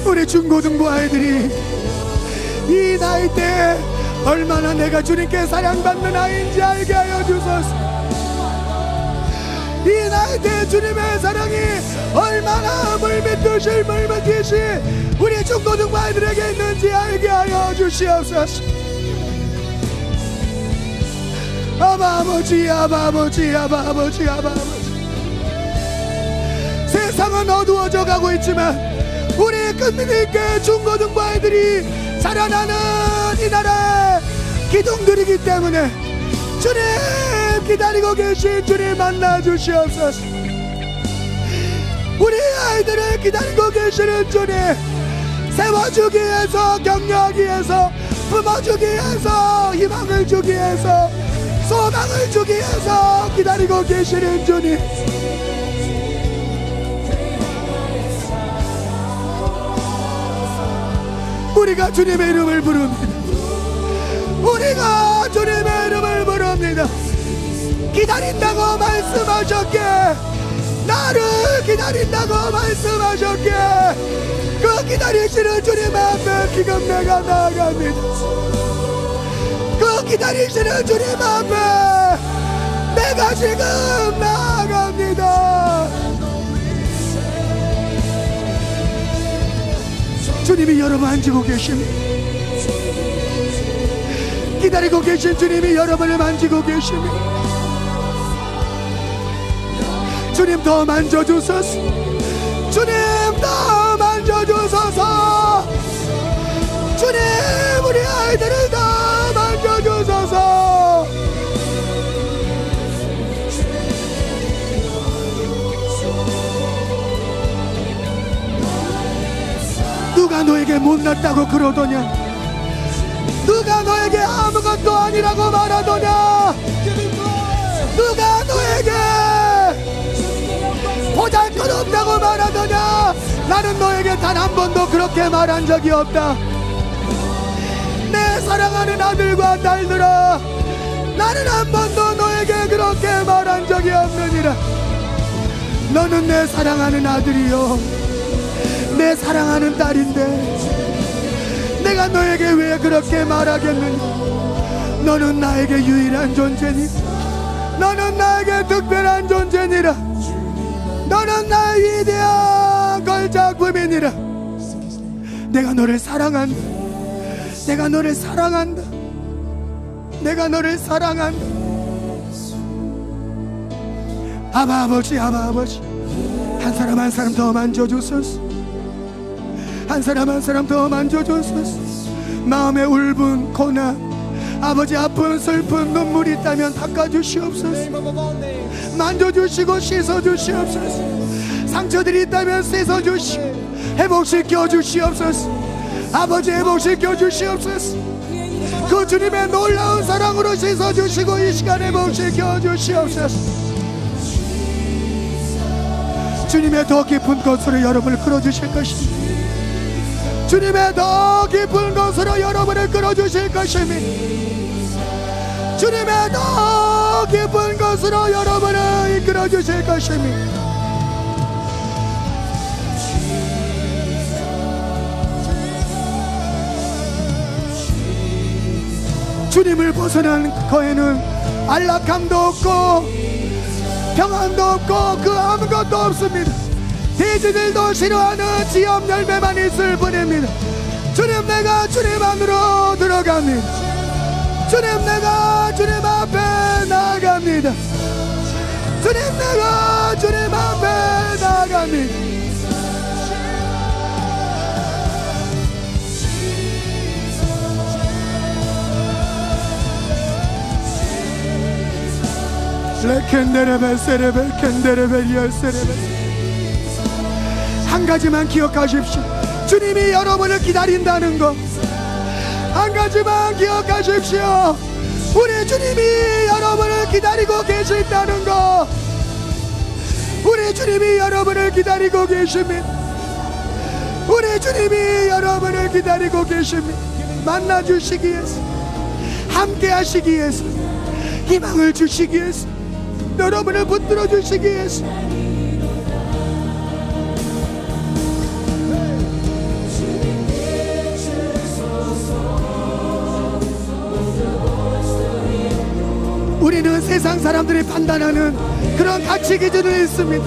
우리 중고등부 아이들이 이 나이 때 얼마나 내가 주님께 사랑받는 아이인지 알게 하여 주소서. 이 나이 때 주님의 사랑이 얼마나 물밀듯이 우리 중고등부 아이들에게 있는지 알게 하여 주시옵소서. 아버지, 아버지, 아버지, 아버지. 세상은 어두워져 가고 있지만 우리 끝맺게 중고등부 아이들이 살아나는 이 나라의 기둥들이기 때문에 주님 기다리고 계신 주님 만나 주시옵소서. 우리 아이들을 기다리고 계시는 주님 세워주기 위해서, 격려하기 위해서, 품어주기 위해서, 희망을 주기 위해서, 소망을 주기 위해서 기다리고 계시는 주님, 우리가 주님의 이름을 부릅니다. 우리가 주님의 이름을 부릅니다. 기다린다고 말씀하셨기에, 나를 기다린다고 말씀하셨기에 그 기다리시는 주님 앞에 지금 내가 나아갑니다. 그 기다리시는 주님 앞에 내가 지금 나아갑니다. 주님이 여러분 만지고 계십니다. 기다리고 계신 주님이 여러분을 만지고 계십니다. 주님 더 만져주소서. 주님 더 만져주소서. 주님 우리 아이들을 더 만져주소서. 누가 너에게 못났다고 그러더냐? 누가 너에게 아무것도 아니라고 말하더냐? 누가 너에게 보잘것없다고 말하더냐? 나는 너에게 단 한 번도 그렇게 말한 적이 없다. 내 사랑하는 아들과 딸들아, 나는 한 번도 너에게 그렇게 말한 적이 없느니라. 너는 내 사랑하는 아들이요, 내 사랑하는 딸인데 내가 너에게 왜 그렇게 말하겠느냐? 너는 나에게 유일한 존재니, 너는 나에게 특별한 존재니라. 너는 나의 위대한 걸작품이니라. 내가 너를 사랑한다. 내가 너를 사랑한다. 내가 너를 사랑한다. 아버지, 아버지, 한 사람 한 사람 더 만져주소서. 한 사람 한 사람 더 만져주소서. 마음에 울분, 고난, 아버지 아픈 슬픈 눈물이 있다면 닦아주시옵소서. 만져주시고 씻어주시옵소서. 상처들이 있다면 씻어주시고 회복시켜 주시옵소서. 아버지 회복시켜 주시옵소서. 그 주님의 놀라운 사랑으로 씻어주시고 이 시간에 회복시켜 주시옵소서. 주님의 더 깊은 곳으로 여러분을 끌어주실 것입니다. 주님의 더 깊은 곳으로 여러분을 끌어주실 것입니다. 주님의 더 더 깊은 것으로 여러분을 이끌어 주실 것입니다. 주님을 벗어난 거에는 안락함도 없고 평안도 없고 그 아무것도 없습니다. 돼지들도 싫어하는 지엄 열매만 있을 뿐입니다. 주님, 내가 주님 안으로 들어갑니다. 주님, 내가 주님 앞에 나아갑니다. 주님, 내가 주님 앞에 나아갑니다. 한 가지만 기억하십시오. 주님이 여러분을 기다린다는 거. 한 가지만 기억하십시오. 우리 주님이 여러분을 기다리고 계신다는 거. 우리 주님이 여러분을 기다리고 계십니다. 우리 주님이 여러분을 기다리고 계십니다. 만나주시기 위해서, 함께 하시기 위해서, 희망을 주시기 위해서, 여러분을 붙들어 주시기 위해서. 우리는 세상 사람들이 판단하는 그런 가치 기준이 있습니다.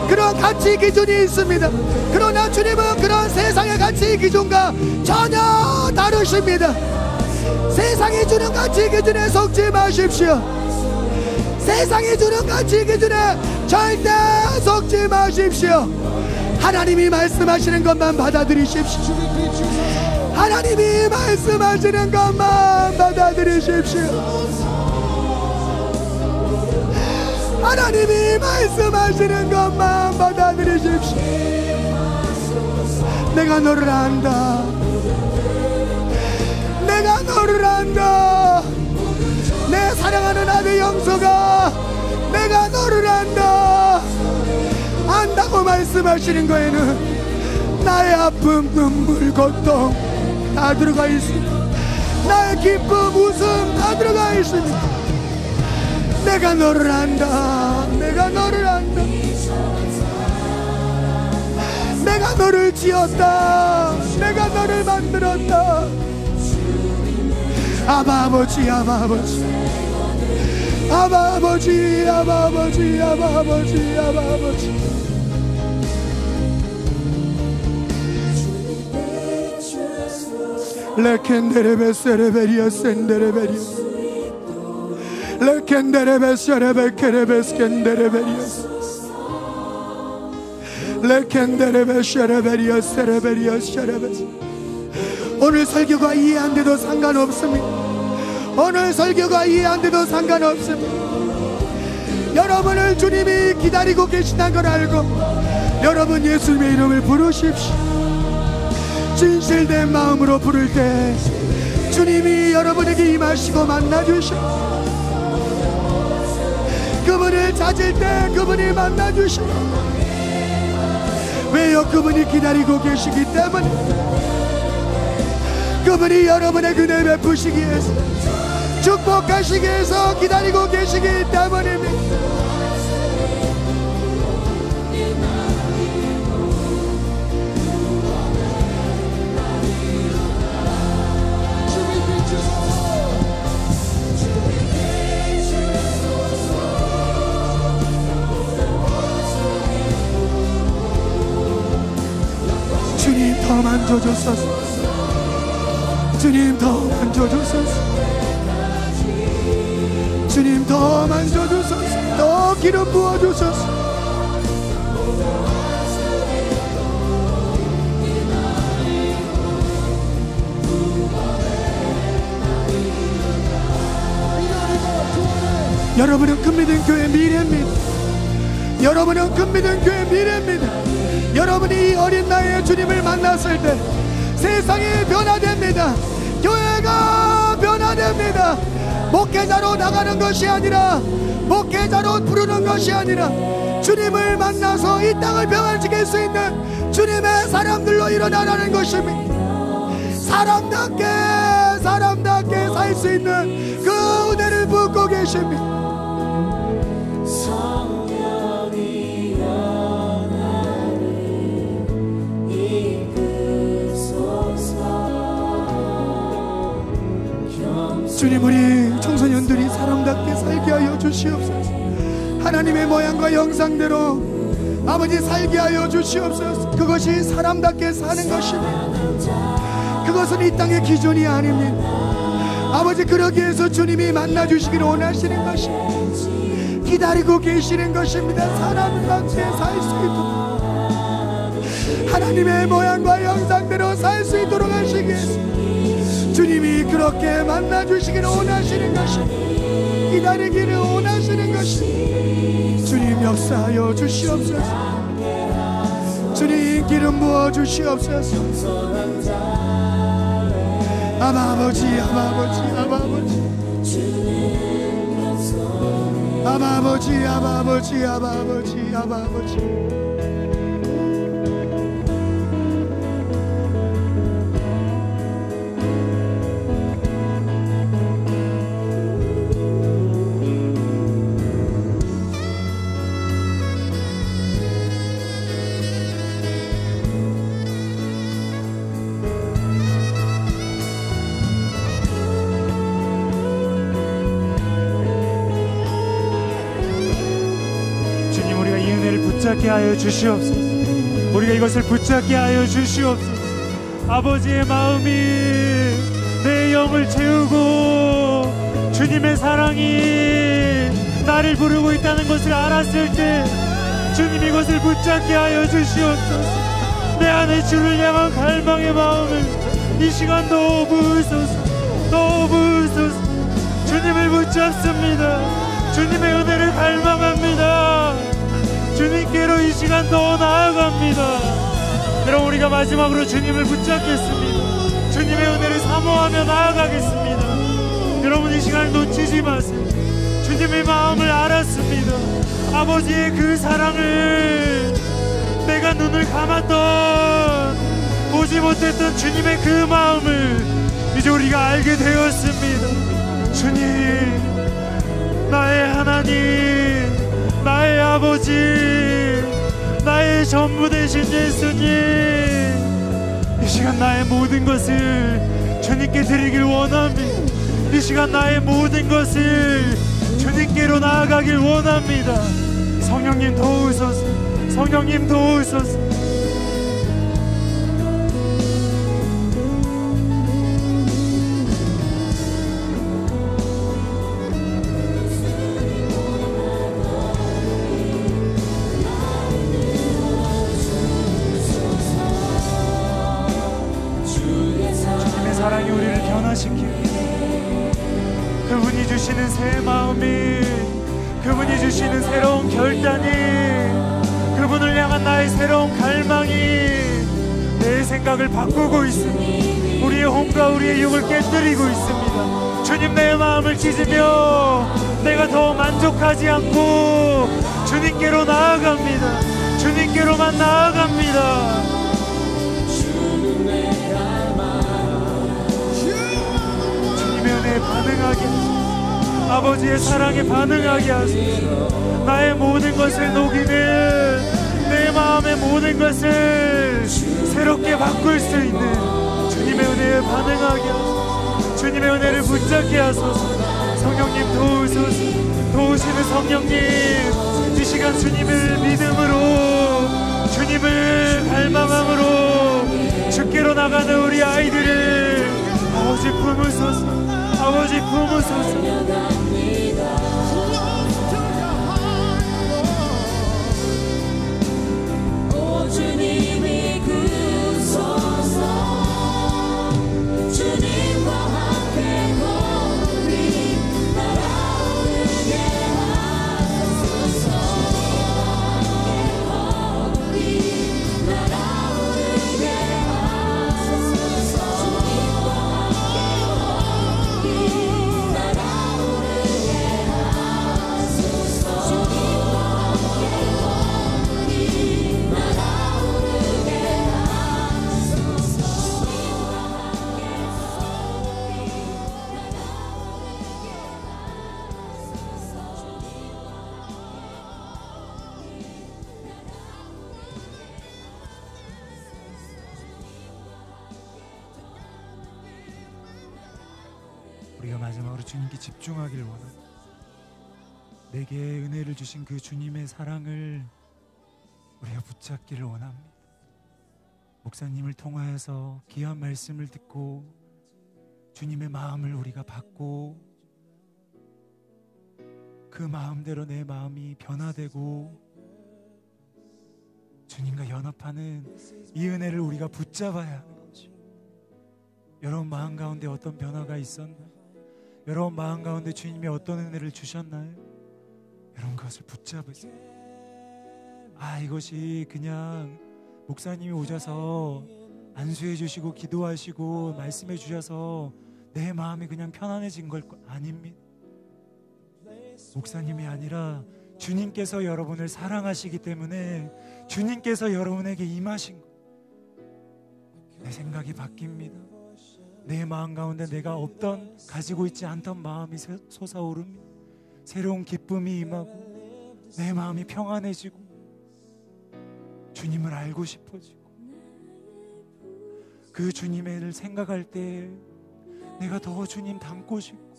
그런 가치 기준이 있습니다. 그러나 주님은 그런 세상의 가치 기준과 전혀 다르십니다. 세상이 주는 가치 기준에 속지 마십시오. 세상이 주는 가치 기준에 절대 속지 마십시오. 하나님이 말씀하시는 것만 받아들이십시오. 하나님이 말씀하시는 것만 받아들이십시오. 하나님이 말씀하시는 것만 받아들이십시오. 내가 너를 안다. 내가 너를 안다. 내 사랑하는 아들 영서가, 내가 너를 안다. 안다고 말씀하시는 거에는 나의 아픔, 눈물, 고통 다 들어가 있습니다. 나의 기쁨, 웃음 다 들어가 있습니다. 내가 너를 안다. 내가 너를 안다. 내가 너를 지었다. 내가 너를 만들었다. 아바 아버지, 아바 아버지, 아바 아버지, 아바 아버지, 아바 아버지, 아바 아버지. 레켄데레베 세레베리아 센데레베리아 레켄데레베 세레베케레베 스켄데레베리아 레켄데레베 세레베리아 세레베리아 세레베. 오늘 설교가 이해 안 돼도 상관없습니다. 오늘 설교가 이해 안 돼도 상관없습니다. 여러분을 주님이 기다리고 계시다는 걸 알고 여러분 예수님의 이름을 부르십시오. 진실된 마음으로 부를 때 주님이 여러분에게 임하시고 만나주시고, 그분을 찾을 때 그분이 만나주시고, 왜요? 그분이 기다리고 계시기 때문에, 그분이 여러분의 은혜 베푸시기 위해서, 축복하시기 위해서 기다리고 계시기 때문입니다. 주님 더 만져주소서. 주님 더 만져주소서. 주님 더 만져주소서. 더 기름 부어주소서. 여러분은 금믿은 교회 미래입니다. 여러분은 금믿은 교회 미래입니다. 여러분이 이 어린 나이에 주님을 만났을 때 세상이 변화됩니다. 교회가 변화됩니다. 목회자로 나가는 것이 아니라, 목회자로 부르는 것이 아니라, 주님을 만나서 이 땅을 변화시킬 수 있는 주님의 사람들로 일어나라는 것입니다. 사람답게 살 수 있는 그 은혜를 붓고 계십니다. 주님, 우리 청소년들이 사람답게 살게 하여 주시옵소서. 하나님의 모양과 형상대로 아버지 살게 하여 주시옵소서. 그것이 사람답게 사는 것입니다. 그것은 이 땅의 기준이 아닙니다. 아버지, 그러기 위해서 주님이 만나주시기를 원하시는 것입니다. 기다리고 계시는 것입니다. 사람답게 살 수 있도록, 하나님의 모양과 형상대로 살 수 있도록 하시기 위해서 주님이 그렇게 만나주시기를 원하시는 것입니다. 기다리기를 원하시는 것입니다. 주님, 역사하여 주시옵소서. 주님, 기름 부어 주시옵소서. 아바 아버지, 아바 아버지, 아바 아버지, 아바 아버지, 아바 아버지, 아바 아버지, 아바 아버지. 붙잡게 하여 주시옵소서. 우리가 이것을 붙잡게 하여 주시옵소서. 아버지의 마음이 내 영을 채우고 주님의 사랑이 나를 부르고 있다는 것을 알았을 때 주님, 이것을 붙잡게 하여 주시옵소서. 내 안에 주를 향한 갈망의 마음을 이 시간 더 부으소서. 더 부으소서. 주님을 붙잡습니다. 주님의 은혜를 갈망합니다. 주님께로 이 시간 더 나아갑니다. 여러분, 우리가 마지막으로 주님을 붙잡겠습니다. 주님의 은혜를 사모하며 나아가겠습니다. 여러분, 이 시간을 놓치지 마세요. 주님의 마음을 알았습니다. 아버지의 그 사랑을, 내가 눈을 감았던 보지 못했던 주님의 그 마음을 이제 우리가 알게 되었습니다. 주님, 나의 하나님, 나의 아버지, 나의 전부 되신 예수님, 이 시간 나의 모든 것을 주님께 드리길 원합니다. 이 시간 나의 모든 것을 주님께로 나아가길 원합니다. 성령님 도우소서. 성령님 도우소서. 사랑이 우리를 변화시키고, 그분이 주시는 새 마음이, 그분이 주시는 새로운 결단이, 그분을 향한 나의 새로운 갈망이 내 생각을 바꾸고 있습니다. 우리의 혼과 우리의 육을 깨뜨리고 있습니다. 주님, 내 마음을 찢으며 내가 더 만족하지 않고 주님께로 나아갑니다. 주님께로만 나아갑니다. 은혜에 반응하게 하소서. 아버지의 사랑에 반응하게 하소서. 나의 모든 것을 녹이는, 내 마음의 모든 것을 새롭게 바꿀 수 있는 주님의 은혜에 반응하게 하소서. 주님의 은혜를 붙잡게 하소서. 성령님 도우소서. 도우시는 성령님, 이 시간 주님을 믿음으로, 주님을 갈망함으로 주께로 나가는 우리 아이들을 아버지 품으소서. 아버지 품으소서. 주님이 그소서. 주님과 함께 우리 날아오르게 하소서. 우리 날아오르게 하소서. 주님과 함께 날아오르게 하소서. 주님께 집중하길 원합니다. 내게 은혜를 주신 그 주님의 사랑을 우리가 붙잡기를 원합니다. 목사님을 통하여서 귀한 말씀을 듣고 주님의 마음을 우리가 받고 그 마음대로 내 마음이 변화되고 주님과 연합하는 이 은혜를 우리가 붙잡아야 하는 것이. 여러분 마음 가운데 어떤 변화가 있었나요? 여러분 마음 가운데 주님이 어떤 은혜를 주셨나요? 여러분 그것을 붙잡으세요. 이것이 그냥 목사님이 오셔서 안수해 주시고 기도하시고 말씀해 주셔서 내 마음이 그냥 편안해진 걸 아닙니다. 목사님이 아니라 주님께서 여러분을 사랑하시기 때문에 주님께서 여러분에게 임하신 것. 내 생각이 바뀝니다. 내 마음 가운데 내가 가지고 있지 않던 마음이 솟아오릅니다. 새로운 기쁨이 임하고 내 마음이 평안해지고 주님을 알고 싶어지고 그 주님을 생각할 때 내가 더 주님 닮고 싶고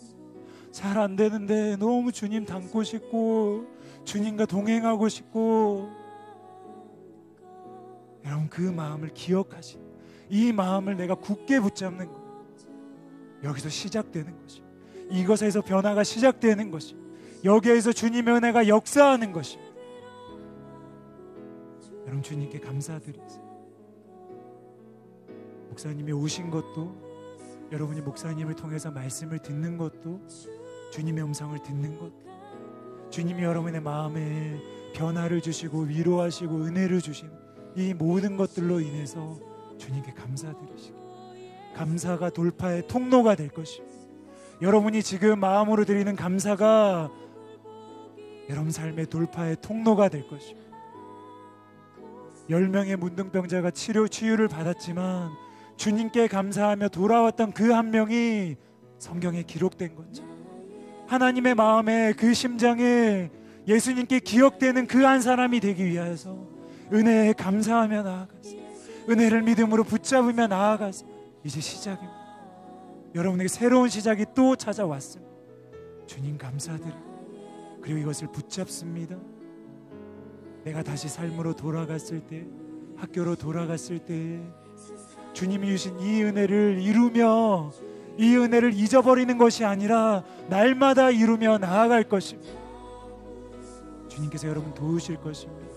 잘 안 되는데 너무 주님 닮고 싶고 주님과 동행하고 싶고 여러분 그 마음을 기억하시고 이 마음을 내가 굳게 붙잡는 것. 여기서 시작되는 것이 이것에서 변화가 시작되는 것이 여기에서 주님의 은혜가 역사하는 것이. 여러분 주님께 감사드리세요. 목사님이 오신 것도 여러분이 목사님을 통해서 말씀을 듣는 것도 주님의 음성을 듣는 것도 주님이 여러분의 마음에 변화를 주시고 위로하시고 은혜를 주신 이 모든 것들로 인해서 주님께 감사드리시고 감사가 돌파의 통로가 될 것입니다. 여러분이 지금 마음으로 드리는 감사가 여러분 삶의 돌파의 통로가 될 것입니다. 10명의 문둥병자가 치유를 받았지만 주님께 감사하며 돌아왔던 그 한 명이 성경에 기록된 거죠. 하나님의 마음에 그 심장에 예수님께 기억되는 그 한 사람이 되기 위하여서 은혜에 감사하며 나아가서 은혜를 믿음으로 붙잡으며 나아가서 이제 시작입니다. 여러분에게 새로운 시작이 또 찾아왔습니다. 주님 감사드리고 그리고 이것을 붙잡습니다. 내가 다시 삶으로 돌아갔을 때 학교로 돌아갔을 때 주님이 주신 이 은혜를 이루며 이 은혜를 잊어버리는 것이 아니라 날마다 이루며 나아갈 것입니다. 주님께서 여러분 도우실 것입니다.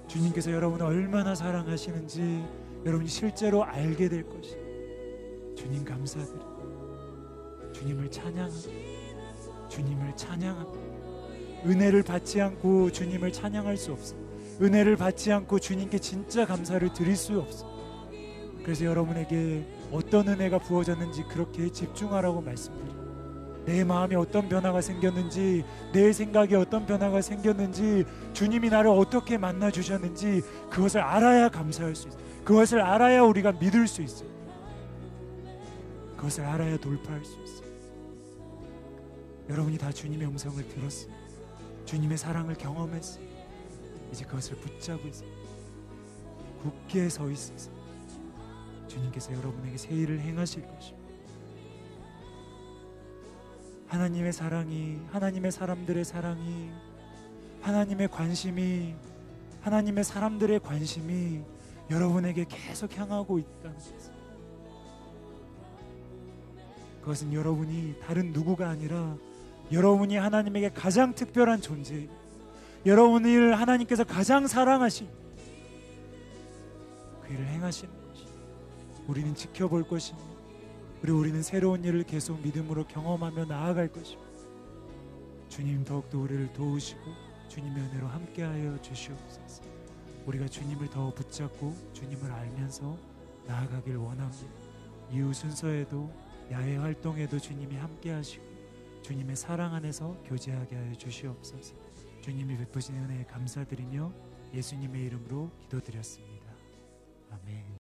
주님께서 여러분을 얼마나 사랑하시는지 여러분이 실제로 알게 될 것입니다. 주님 감사드립니다. 주님을 찬양합니다. 주님을 찬양합니다. 은혜를 받지 않고 주님을 찬양할 수 없습니다. 은혜를 받지 않고 주님께 진짜 감사를 드릴 수 없습니다. 그래서 여러분에게 어떤 은혜가 부어졌는지 그렇게 집중하라고 말씀드립니다. 내 마음에 어떤 변화가 생겼는지 내 생각에 어떤 변화가 생겼는지 주님이 나를 어떻게 만나 주셨는지 그것을 알아야 감사할 수 있어요. 그것을 알아야 우리가 믿을 수 있어요. 그것을 알아야 돌파할 수 있어요. 여러분이 다 주님의 음성을 들었어요. 주님의 사랑을 경험했어요. 이제 그것을 붙잡으세요. 굳게 서 있으세요. 주님께서 여러분에게 새 일을 행하실 것입니다. 하나님의 사랑이, 하나님의 사람들의 사랑이, 하나님의 관심이, 하나님의 사람들의 관심이 여러분에게 계속 향하고 있다는 것입니다. 그것은 여러분이 다른 누구가 아니라 여러분이 하나님에게 가장 특별한 존재예요. 여러분을 하나님께서 가장 사랑하신 그 일을 행하시는 것이 우리는 지켜볼 것입니다. 그리고 우리는 새로운 일을 계속 믿음으로 경험하며 나아갈 것입니다. 주님 더욱더 우리를 도우시고 주님의 은혜로 함께하여 주시옵소서. 우리가 주님을 더 붙잡고 주님을 알면서 나아가길 원합니다. 이후 순서에도 야외 활동에도 주님이 함께하시고 주님의 사랑 안에서 교제하게 하여 주시옵소서. 주님이 베푸신 은혜에 감사드리며 예수님의 이름으로 기도드렸습니다. 아멘.